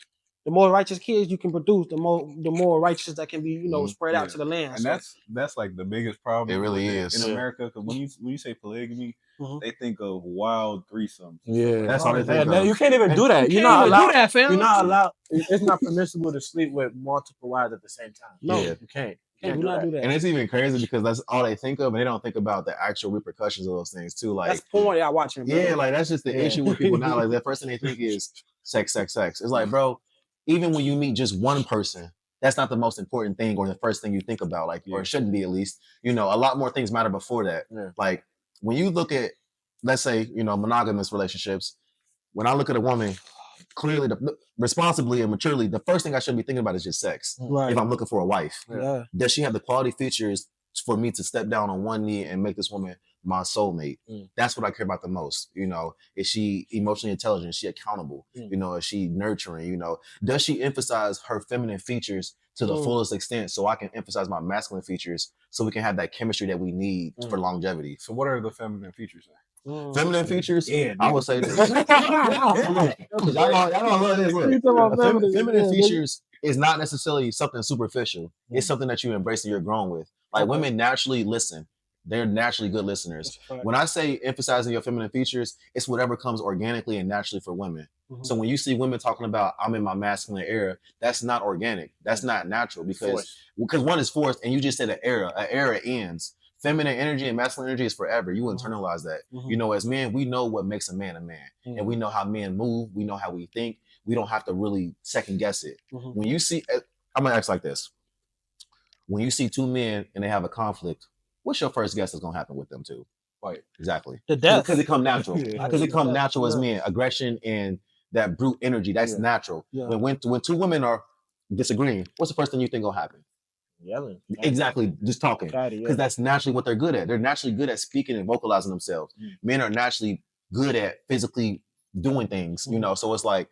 [SPEAKER 3] The more righteous kids you can produce, the more righteous that can be, you know, spread out to the land.
[SPEAKER 1] And that's like the biggest problem.
[SPEAKER 2] It really is
[SPEAKER 1] in America, because when you say polygamy, they think of wild threesomes.
[SPEAKER 2] Yeah, that's all they think of.
[SPEAKER 4] You can't even do that. You're not allowed.
[SPEAKER 3] Do that, fam.
[SPEAKER 4] You're not allowed. It's not permissible to sleep with multiple wives at the same time.
[SPEAKER 3] No,
[SPEAKER 4] you can't.
[SPEAKER 3] Do not do that.
[SPEAKER 2] And it's even crazy because that's all they think of, and they don't think about the actual repercussions of those things too. Like
[SPEAKER 3] that's porn y'all watching. Bro.
[SPEAKER 2] Yeah, like that's just the issue with people now. Like the first thing they think is sex. It's like, bro. even when you meet just one person, that's not the most important thing or the first thing you think about, like, or it shouldn't be at least. You know, a lot more things matter before that.
[SPEAKER 4] Yeah.
[SPEAKER 2] Like when you look at, let's say, you know, monogamous relationships, when I look at a woman, clearly, responsibly and maturely, the first thing I should be thinking about is just sex.
[SPEAKER 3] Right.
[SPEAKER 2] If I'm looking for a wife,
[SPEAKER 3] Yeah.
[SPEAKER 2] does she have the quality features for me to step down on one knee and make this woman my soulmate? That's what I care about the most. You know, is she emotionally intelligent? Is she accountable? You know, is she nurturing? You know, does she emphasize her feminine features to the fullest extent so I can emphasize my masculine features so we can have that chemistry that we need for longevity?
[SPEAKER 1] So what are the feminine features?
[SPEAKER 2] Feminine features?
[SPEAKER 1] Yeah,
[SPEAKER 2] I would say this. y'all love this. Look, feminine features is not necessarily something superficial. It's something that you embrace and you're grown with. Like women naturally listen. They're naturally good listeners. When I say emphasizing your feminine features, it's whatever comes organically and naturally for women. So when you see women talking about I'm in my masculine era, that's not organic. That's not natural because one is forced, and you just said an era ends. Feminine energy and masculine energy is forever. You internalize that. You know, as men, we know what makes a man, and we know how men move. We know how we think. We don't have to really second guess it. When you see, I'm gonna ask like this: when you see two men and they have a conflict, what's your first guess is gonna happen with them two? Right, exactly.
[SPEAKER 3] The death,
[SPEAKER 2] because it come natural. Because it come natural as men, aggression and that brute energy. That's natural. When two women are disagreeing, what's the first thing you think gonna happen?
[SPEAKER 4] Yelling.
[SPEAKER 2] Exactly, just talking. Because that's naturally what they're good at. They're naturally good at speaking and vocalizing themselves. Men are naturally good at physically doing things, you know. So it's like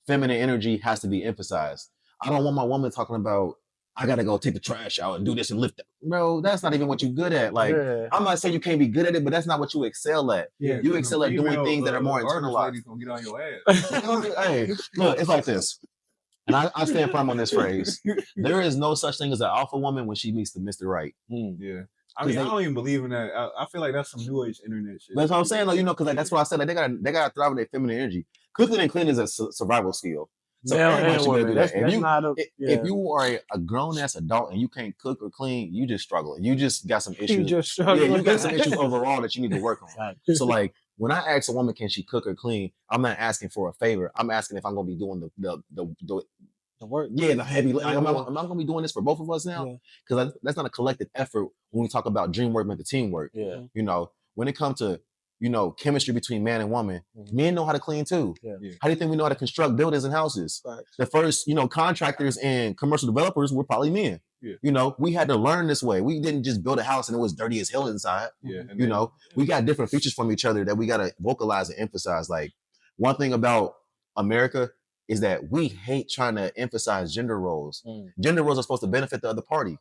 [SPEAKER 2] feminine energy has to be emphasized. I don't want my woman talking about I gotta go take the trash out and do this and lift it. Bro, that's not even what you're good at. Like, I'm not saying you can't be good at it, but that's not what you excel at. You excel at doing things that are more internalized.
[SPEAKER 1] Gonna get on your ass.
[SPEAKER 2] Hey, look, it's like this. And I stand firm on this phrase. There is no such thing as an alpha woman when she meets the Mr. Right.
[SPEAKER 1] Yeah. I mean, I don't even believe in that. I feel like that's some new age internet shit.
[SPEAKER 2] That's what I'm saying, though, you know, because like, that's what I said. Like, they gotta thrive in their feminine energy. Cooking and cleaning is a survival skill. So everybody should be able to do that. If you are a grown ass adult and you can't cook or clean, you just struggling. You just got some issues. You got some issues overall that you need to work on. So like when I ask a woman, can she cook or clean? I'm not asking for a favor. I'm asking if I'm gonna be doing the work. Yeah, the heavy. Am I gonna be doing this for both of us now? Because that's not a collective effort when we talk about dream work, but the teamwork. You know, when it comes to chemistry between man and woman, men know how to clean too. How do you think we know how to construct buildings and houses? The first, contractors and commercial developers were probably men. You know, we had to learn this way. We didn't just build a house and it was dirty as hell inside. We got different features from each other that we got to vocalize and emphasize. Like one thing about America is that we hate trying to emphasize gender roles. Gender roles are supposed to benefit the other party.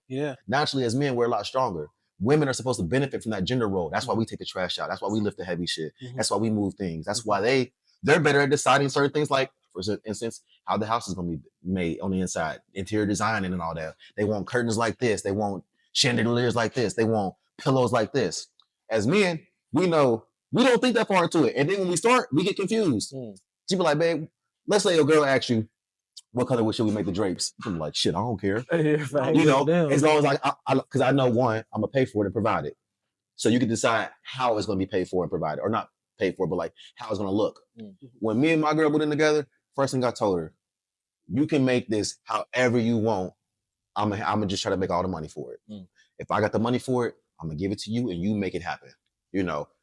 [SPEAKER 2] Naturally, as men, we're a lot stronger. Women are supposed to benefit from that gender role. That's why we take the trash out. That's why we lift the heavy shit. That's why we move things. That's why they're better at deciding certain things, like, for instance, how the house is going to be made on the inside, interior designing and all that. They want curtains like this. They want chandeliers like this. They want pillows like this. As men, we know we don't think that far into it. And then when we start, we get confused. She be like, babe, let's say your girl asks you, what color should we make the drapes? I'm like, shit, I don't care. As long as because I know one, I'm gonna pay for it and provide it. So you can decide how it's gonna be paid for and provided, or not paid for, but like how it's gonna look. When me and my girl went in together, first thing I told her, you can make this however you want. I'm gonna just try to make all the money for it. If I got the money for it, I'm gonna give it to you and you make it happen.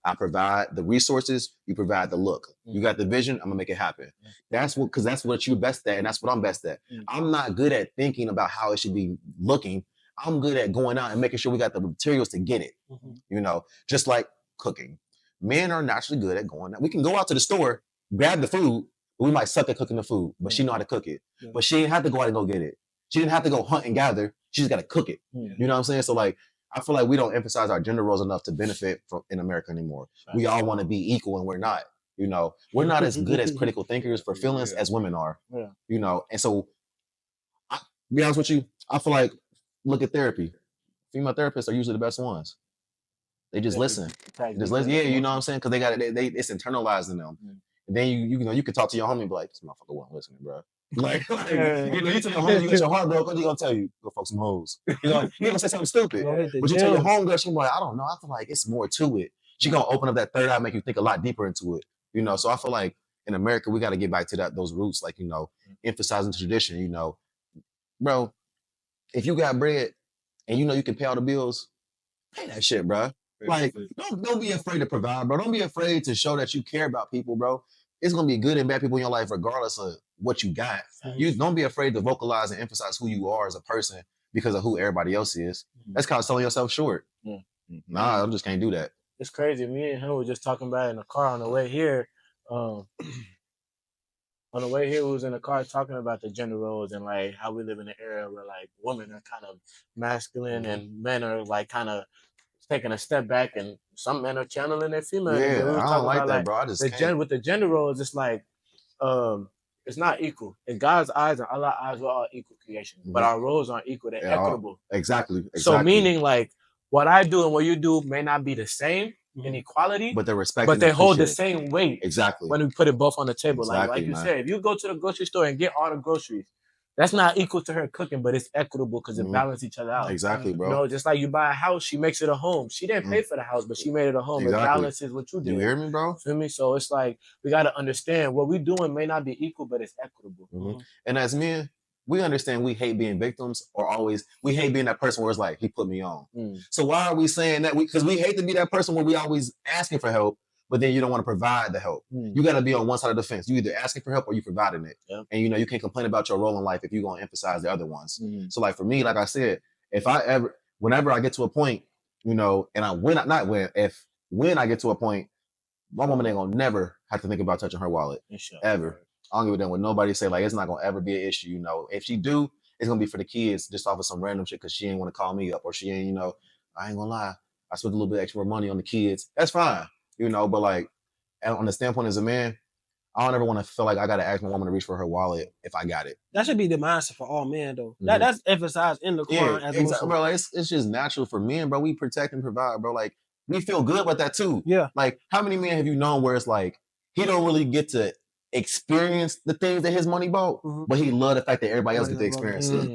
[SPEAKER 2] I provide the resources, you provide the look. You got the vision, I'm gonna make it happen. That's what you're best at, and that's what I'm best at. I'm not good at thinking about how it should be looking. I'm good at going out and making sure we got the materials to get it. Just like cooking. Men are naturally good at going out. We can go out to the store, grab the food, but we might suck at cooking the food, but she know how to cook it. But she didn't have to go out and go get it. She didn't have to go hunt and gather. She just got to cook it. You know what I'm saying? So like, I feel like we don't emphasize our gender roles enough to benefit from in America anymore. We all want to be equal, and we're not. We're not as good as critical thinkers for feelings as women are. And so, to be honest with you, I feel like look at therapy. Female therapists are usually the best ones. They just listen. Just listen. Yeah, you know what I'm saying? Because they got it. It's internalized in them. And then you can talk to your homie and be like, this motherfucker wasn't listening, bro. You tell your homie, you get your heart broke, what he gonna tell you? Go fuck some hoes. He gonna say something stupid. But you tell your homegirl, she be like, I don't know. I feel like it's more to it. She gonna open up that third eye, make you think a lot deeper into it. So I feel like in America, we got to get back to those roots, like, emphasizing tradition, bro. If you got bread and you can pay all the bills, pay that shit, bro. Like, don't be afraid to provide, bro. Don't be afraid to show that you care about people, bro. It's gonna be good and bad people in your life, regardless of what you got. You don't be afraid to vocalize and emphasize who you are as a person because of who everybody else is. That's kind of selling yourself short. Nah, I just can't do that.
[SPEAKER 4] It's crazy. Me and him were just talking about it in the car on the way here. On the way here, we was in the car talking about the gender roles and like how we live in an era where like women are kind of masculine and men are like kind of taking a step back, and some men are channeling their female energy. We
[SPEAKER 2] I don't like that, bro. I just
[SPEAKER 4] with the gender roles, it's like it's not equal. In God's eyes and Allah's eyes, we're all equal creation, but our roles aren't equal. They're equitable.
[SPEAKER 2] Exactly.
[SPEAKER 4] So meaning like what I do and what you do may not be the same in equality,
[SPEAKER 2] but they're respected.
[SPEAKER 4] But they hold the same weight.
[SPEAKER 2] Exactly.
[SPEAKER 4] When we put it both on the table, like you said, if you go to the grocery store and get all the groceries, that's not equal to her cooking, but it's equitable because it balances each other out.
[SPEAKER 2] Exactly, bro.
[SPEAKER 4] Just like you buy a house, she makes it a home. She didn't pay for the house, but she made it a home. Exactly. It balances what you do.
[SPEAKER 2] You hear me, bro?
[SPEAKER 4] Feel me? So it's like we got to understand what we're doing may not be equal, but it's equitable.
[SPEAKER 2] And as men, we understand we hate being victims, or we hate being that person where it's like, he put me on. So why are we saying that? Because we hate to be that person where we always asking for help, but then you don't want to provide the help. You got to be on one side of the fence. You either asking for help or you providing it. Yep. And you can't complain about your role in life if you're going to emphasize the other ones. So like for me, like I said, whenever I get to a point, when I get to a point, my woman ain't gonna never have to think about touching her wallet. Ever. I don't give a damn what nobody say. Like, it's not gonna ever be an issue. If she do, it's gonna be for the kids, just off of some random shit because she ain't want to call me up, or she ain't, I ain't gonna lie, I spent a little bit extra money on the kids. That's fine, but like on the standpoint as a man, I don't ever want to feel like I gotta ask my woman to reach for her wallet if I got it.
[SPEAKER 3] That should be the mindset for all men, though. That's emphasized in the Quran as
[SPEAKER 2] exactly, bro. Like, it's just natural for men, bro. We protect and provide, bro. Like, we feel good about that too.
[SPEAKER 3] Yeah.
[SPEAKER 2] Like, how many men have you known where it's like he don't really get to experience the things that his money bought, but he love the fact that everybody else get to experience it.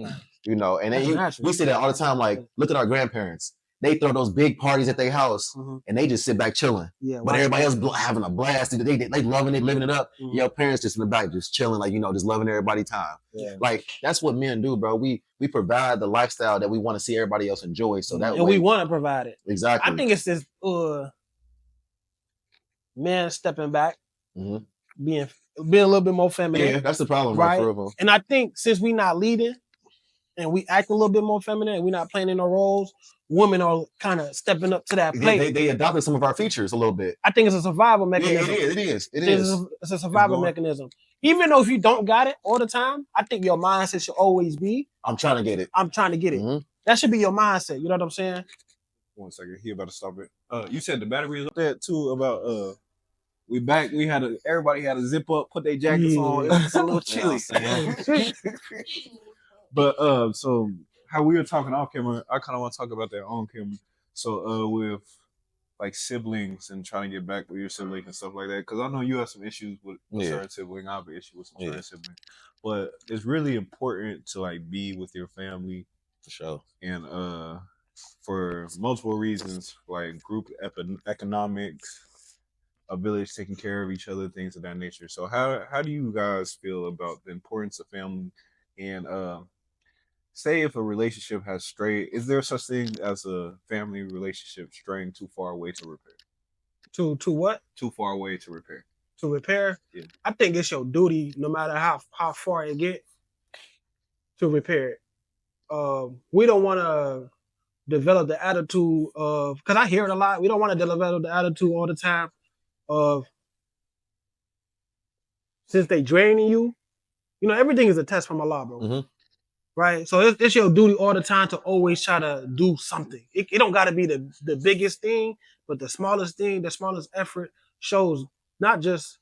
[SPEAKER 2] And then we say that all the time. Like, look at our grandparents. They throw those big parties at their house, and they just sit back chilling. Yeah, but everybody else having a blast. They loving it, living it up. Your parents just in the back, just chilling, like, just loving everybody's time. Yeah. Like, that's what men do, bro. We provide the lifestyle that we want to see everybody else enjoy. So that way,
[SPEAKER 3] we want to provide it.
[SPEAKER 2] Exactly.
[SPEAKER 3] I think it's this men stepping back, being a little bit more feminine.
[SPEAKER 2] Yeah, that's the problem,
[SPEAKER 3] right? And I think since we not leading and we act a little bit more feminine and we not playing in our roles, women are kind of stepping up to that plate.
[SPEAKER 2] They adopted some of our features a little bit.
[SPEAKER 3] I think it's a survival mechanism.
[SPEAKER 2] Yeah, it is.
[SPEAKER 3] It's a survival mechanism. Even though if you don't got it all the time, I think your mindset should always be,
[SPEAKER 2] I'm trying to get it.
[SPEAKER 3] That should be your mindset. You know what I'm saying?
[SPEAKER 1] 1 second. He about to stop it. You said the battery is up there too about we back. Everybody had to zip up, put their jackets on. It was a little chilly. But so how we were talking off camera, I kind of want to talk about that on camera. So with like siblings and trying to get back with your siblings and stuff like that, because I know you have some issues with certain sibling. I have an issue with some certain sibling, but it's really important to like be with your family
[SPEAKER 2] for sure, and
[SPEAKER 1] for multiple reasons, like group economics, a village taking care of each other, things of that nature. So how do you guys feel about the importance of family? And say if a relationship has strayed, is there such thing as a family relationship straying too far away to repair?
[SPEAKER 3] To what?
[SPEAKER 1] Too far away to repair.
[SPEAKER 3] To repair? Yeah. I think it's your duty, no matter how far it get, to repair it. We don't want to develop the attitude of, because I hear it a lot, we don't want to develop the attitude all the time of, since they draining you, everything is a test from Allah, bro. Right? So it's your duty all the time to always try to do something. It don't got to be the biggest thing, but the smallest thing, the smallest effort shows not just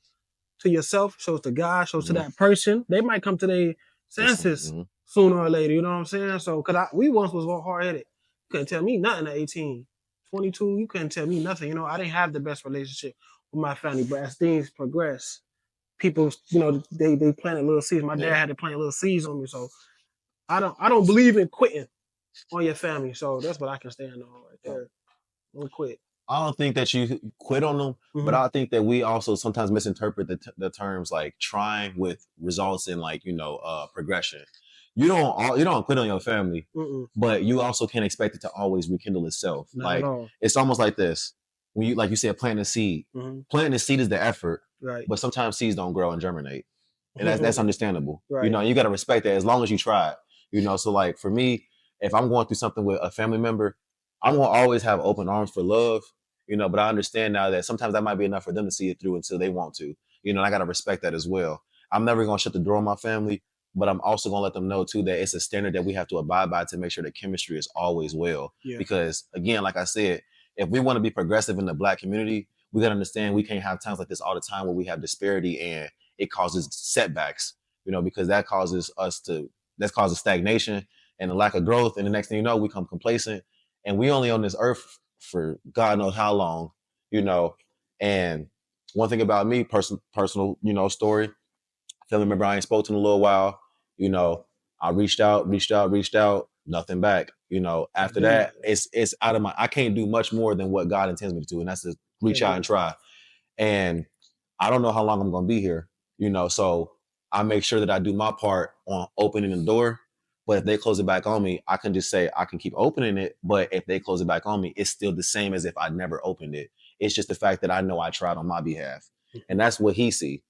[SPEAKER 3] to yourself, shows to God, shows to that person. They might come to their senses sooner or later, you know what I'm saying? So, because we once was hard-headed. You couldn't tell me nothing at 18. 22, you couldn't tell me nothing. I didn't have the best relationship with my family, but as things progress, people, they planted little seeds. My dad had to plant little seeds on me, so I don't believe in quitting on your family. So that's what I can stand on right there. Don't quit.
[SPEAKER 2] I don't think that you quit on them, but I think that we also sometimes misinterpret the terms like trying with results in like, progression. You don't quit on your family, but you also can't expect it to always rekindle itself. Like it's almost like this. When you, like you said, planting a seed. Planting a seed is the effort, right? But sometimes seeds don't grow and germinate. And that's understandable. Right. You got to respect that as long as you try it. So like for me, if I'm going through something with a family member, I'm going to always have open arms for love, but I understand now that sometimes that might be enough for them to see it through until they want to, and I got to respect that as well. I'm never going to shut the door on my family, but I'm also going to let them know too that it's a standard that we have to abide by to make sure that chemistry is always well. Yeah. Because again, like I said, if we want to be progressive in the Black community, we got to understand we can't have times like this all the time where we have disparity and it causes setbacks, because that causes stagnation and a lack of growth. And the next thing you know, we become complacent and we only on this earth for God knows how long, and one thing about me, personal, story, family member I ain't spoke to in a little while, I reached out, nothing back. After that, it's out of I can't do much more than what God intends me to do. And that's to reach out and try. And I don't know how long I'm going to be here, so I make sure that I do my part on opening the door. But if they close it back on me, I can just say I can keep opening it. But if they close it back on me, it's still the same as if I never opened it. It's just the fact that I know I tried on my behalf. And that's what he see,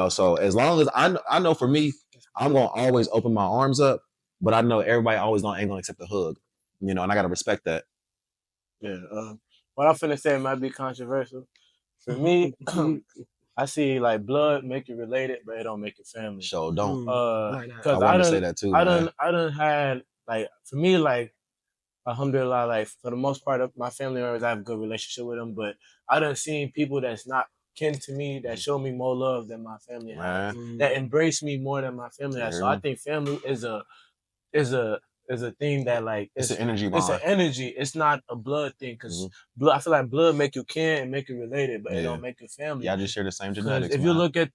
[SPEAKER 2] So as long as I know for me, I'm going to always open my arms up. But I know everybody always ain't going to accept a hug, and I got to respect that.
[SPEAKER 4] Yeah. What I'm finna say might be controversial. For me, I see like blood make you related, but it don't make you family.
[SPEAKER 2] So don't.
[SPEAKER 4] Because I done say that too. I done had like for me like alhamdulillah, like for the most part of my family members, I have a good relationship with them. But I done seen people that's not kin to me that show me more love than my family has, that embrace me more than my family has. So I think family is a thing that like
[SPEAKER 2] it's an energy bond.
[SPEAKER 4] It's an energy. It's not a blood thing because blood. I feel like blood make you kin and make you related, but it don't make you family.
[SPEAKER 2] Yeah, I just share the same genetics.
[SPEAKER 4] If you look at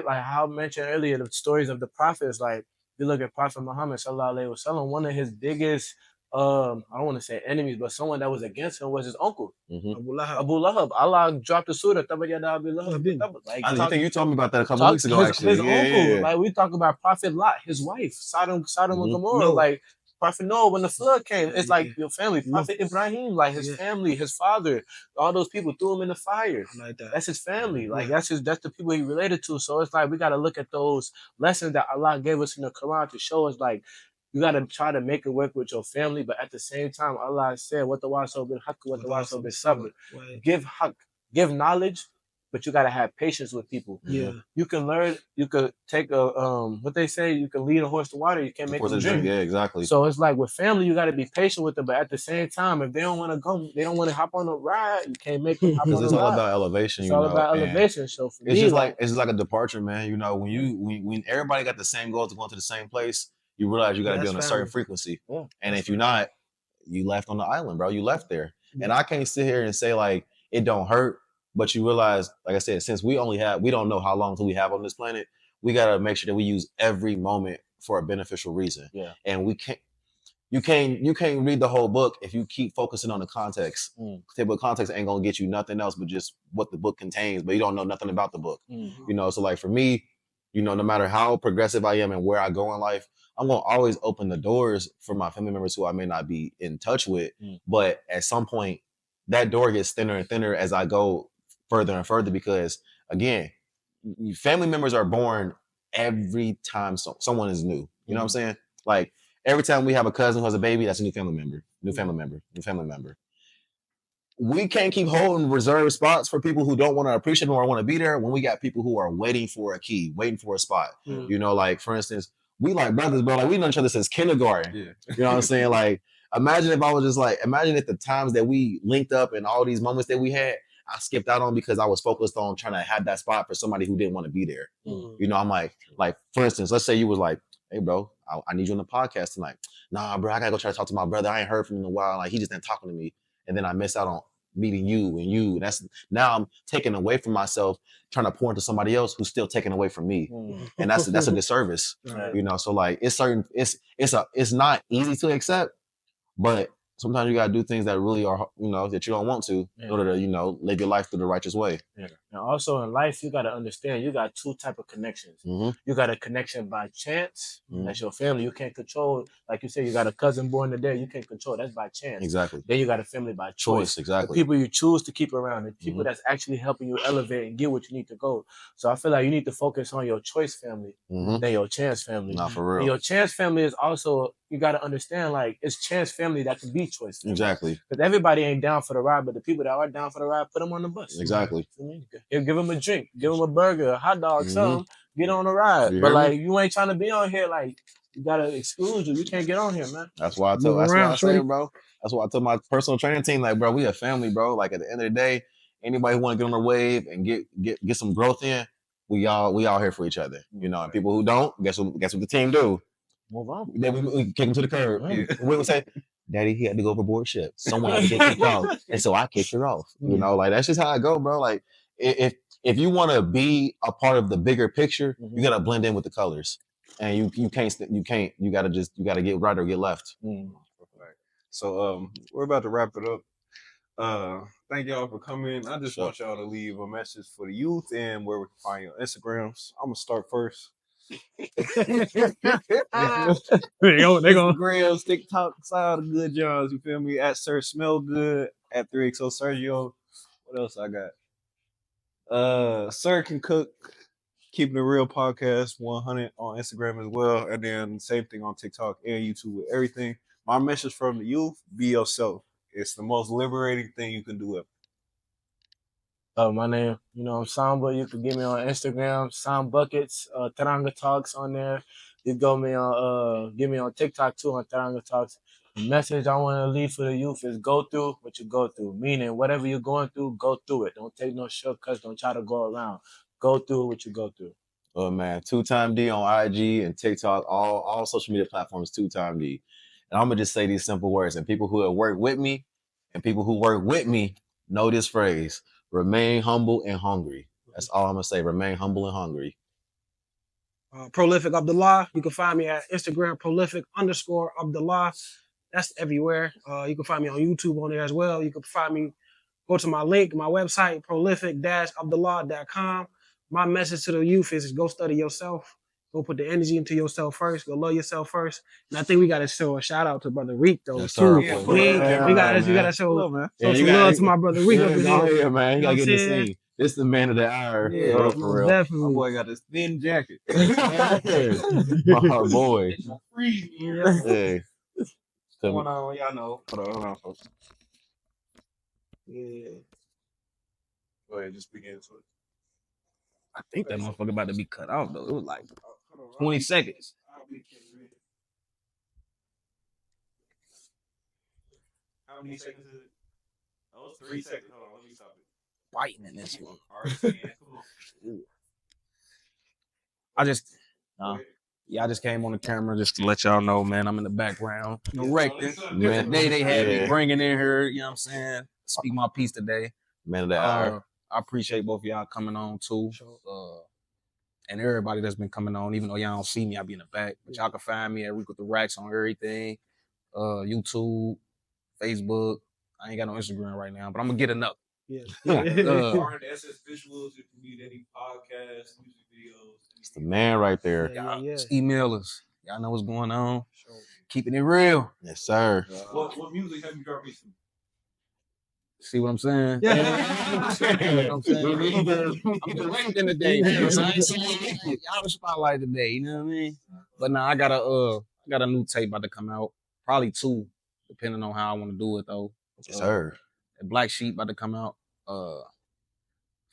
[SPEAKER 4] like how I mentioned earlier the stories of the prophets, like if you look at Prophet Muhammad sallallahu alaihi wasallam, one of his biggest I don't want to say enemies, but someone that was against him was his uncle, Abu Lahab. Allah dropped the surah.
[SPEAKER 2] I think you told me about that a couple weeks ago. Actually,
[SPEAKER 4] his uncle, like we talk about Prophet Lot, his wife, Sodom and Gomorrah, like Prophet Noah when the flood came. It's like your family. Prophet Ibrahim, like his family, his father, all those people threw him in the fire. Like that. That's his family. Like that's the people he related to. So it's like we got to look at those lessons that Allah gave us in the Quran to show us like. You gotta try to make it work with your family, but at the same time, Allah said, "What the waso bin haqq, what the waso bin sabr." Give haqq, give knowledge, but you gotta have patience with people. Yeah, you can learn. You could take a what they say. You can lead a horse to water. You can't make them drink.
[SPEAKER 2] Yeah, exactly.
[SPEAKER 4] So it's like with family, you gotta be patient with them, but at the same time, if they don't want to go, they don't want to hop on a ride. You can't make them hop on a ride.
[SPEAKER 2] It's all about elevation.
[SPEAKER 4] It's all about elevation. So for
[SPEAKER 2] it's just like a departure, man. When everybody got the same goal to go to the same place. You realize you got to be on a certain frequency. Yeah, and if you're not, you left on the island, bro. You left there. Yeah. And I can't sit here and say like, it don't hurt. But you realize, like I said, since we don't know how long till we have on this planet, we got to make sure that we use every moment for a beneficial reason. Yeah. And you can't read the whole book if you keep focusing on the context. But context ain't going to get you nothing else but just what the book contains, but you don't know nothing about the book. So like for me, no matter how progressive I am and where I go in life, I'm going to always open the doors for my family members who I may not be in touch with. But at some point, that door gets thinner and thinner as I go further and further because, again, family members are born every time someone is new. You know what I'm saying? Like, every time we have a cousin who has a baby, that's a new family member. We can't keep holding reserved spots for people who don't want to appreciate them or want to be there when we got people who are waiting for a key, waiting for a spot. Like, for instance, we like brothers, bro. Like we know each other since kindergarten. Yeah. You know what I'm saying? Like, imagine if the times that we linked up and all these moments that we had, I skipped out on because I was focused on trying to have that spot for somebody who didn't want to be there. I'm like, for instance, let's say you was like, hey, bro, I need you on the podcast tonight. Nah, bro, I gotta go try to talk to my brother. I ain't heard from him in a while. Like, he just ain't talking to me. And then I miss out on meeting you. Now I'm taking away from myself, trying to pour into somebody else who's still taking away from me. And that's a disservice. Right. So like it's not easy to accept, but sometimes you gotta do things that really are, that you don't want to in order to, live your life through the righteous way.
[SPEAKER 4] Yeah. And also in life, you gotta understand you got two type of connections. You got a connection by chance. That's your family. You can't control. Like you said, you got a cousin born today. You can't control. That's by chance.
[SPEAKER 2] Exactly.
[SPEAKER 4] Then you got a family by choice.
[SPEAKER 2] Exactly.
[SPEAKER 4] The people you choose to keep around, the people that's actually helping you elevate and get what you need to go. So I feel like you need to focus on your choice family than your chance family.
[SPEAKER 2] Not for real.
[SPEAKER 4] And your chance family is also, you got to understand, like, it's chance family that can be choice family.
[SPEAKER 2] Exactly.
[SPEAKER 4] Because everybody ain't down for the ride, but the people that are down for the ride, put them on the bus.
[SPEAKER 2] Exactly.
[SPEAKER 4] Give them a drink, give them a burger, a hot dog, something, get on the ride. But like, you ain't trying to be on here, like, you got to exclude you. You can't get on here, man.
[SPEAKER 2] That's why I say, bro. That's why I told my personal training team, like, bro, we a family, bro. Like, at the end of the day, anybody who want to get on the wave and get some growth in, we all here for each other, And people who don't, guess what the team do?
[SPEAKER 4] Move on.
[SPEAKER 2] Then we kick them to the curb. We would say, Daddy, he had to go overboard ship. Someone had to get kicked off, and so I kicked her off. Like, that's just how I go, bro. Like, if you want to be a part of the bigger picture, you gotta blend in with the colors, and you can't. You gotta get right or get left.
[SPEAKER 1] So we're about to wrap it up. Thank y'all for coming. I just want y'all to leave a message for the youth and where we can find you on Instagrams. I'm gonna start first. Instagrams, TikToks, all the good jobs. You feel me? At Sir Smell Good, at 3XO Sergio. What else I got? Sir Can Cook, Keeping It Real Podcast 100 on Instagram as well, and then same thing on TikTok and YouTube with everything. My message from the youth: be yourself. It's the most liberating thing you can do ever.
[SPEAKER 4] My name, Samba. You can get me on Instagram, Sam Buckets, Teranga Talks on there. You go me on, get me on TikTok too on Teranga Talks. The message I want to leave for the youth is go through what you go through. Meaning, whatever you're going through, go through it. Don't take no shortcuts. Don't try to go around. Go through what you go through.
[SPEAKER 2] Oh man, 2XD on IG and TikTok, all social media platforms, 2XD. And I'm gonna just say these simple words. And people who have worked with me and people who work with me know this phrase: remain humble and hungry. That's all I'm gonna say. Remain humble and hungry.
[SPEAKER 3] Prolific Abdullah. You can find me at Instagram, prolific_Abdullah. That's everywhere. You can find me on YouTube on there as well. You can find me, go to my link, my website, prolific-abdullah.com. My message to the youth is go study yourself. Go put the energy into yourself first. Go love yourself first. And I think we got to show a shout out to Brother Reek though too.
[SPEAKER 2] Yeah,
[SPEAKER 3] we got to show some love to my Brother Reek.
[SPEAKER 2] Yeah, man. You gotta get in the scene. This is the man of the hour.
[SPEAKER 3] Yeah,
[SPEAKER 2] for real.
[SPEAKER 3] Definitely.
[SPEAKER 1] My boy got this thin jacket.
[SPEAKER 2] My boy. Hey.
[SPEAKER 1] What's going on? Y'all know. Hold on, folks. Yeah. Go ahead, just begin to it.
[SPEAKER 7] I think that motherfucker about to be cut off though. It was like 20 seconds.
[SPEAKER 1] How many seconds is it? Oh, 3 seconds. Hold on, let me stop it.
[SPEAKER 7] Biting in this one.
[SPEAKER 1] All right, cool.
[SPEAKER 7] I just came on the camera just to let y'all know, man, I'm in the background. Directing. Today they had me bringing in here, you know what I'm saying? Speak my piece today.
[SPEAKER 2] Man of the hour.
[SPEAKER 7] I appreciate both of y'all coming on too. And everybody that's been coming on, even though y'all don't see me, I'll be in the back. But y'all can find me at Rick with the Racks on everything. YouTube, Facebook. I ain't got no Instagram right now, but I'm gonna get enough.
[SPEAKER 1] Yeah. SS Visuals, if you need any podcasts, music videos.
[SPEAKER 2] It's the man right there.
[SPEAKER 7] Just email us. Y'all know what's going on. Keeping it real.
[SPEAKER 2] Yes, sir.
[SPEAKER 1] What music have you dropped recently?
[SPEAKER 7] See what I'm saying? Yeah. I'm directing today. Y'all the spotlight today, you know what I mean? But now I got a new tape about to come out. Probably 2, depending on how I want to do it though.
[SPEAKER 2] Yes, sir.
[SPEAKER 7] The Black Sheep about to come out.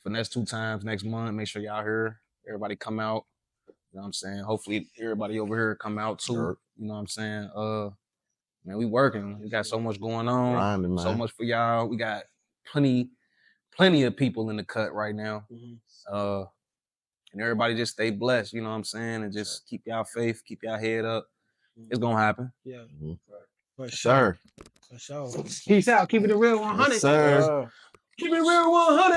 [SPEAKER 7] Finesse 2 times next month. Make sure y'all here. Everybody come out. You know what I'm saying? Hopefully everybody over here come out too. Sure. You know what I'm saying? Man, we working. We got so much going on.
[SPEAKER 2] Grinding,
[SPEAKER 7] so much for y'all. We got plenty of people in the cut right now. And everybody just stay blessed, you know what I'm saying? And just keep y'all faith, keep y'all head up. It's gonna happen.
[SPEAKER 3] Yeah.
[SPEAKER 2] For sure.
[SPEAKER 3] For sure. Peace out. Keep it real 100.
[SPEAKER 2] Yes, sir.
[SPEAKER 3] Keep it real 100.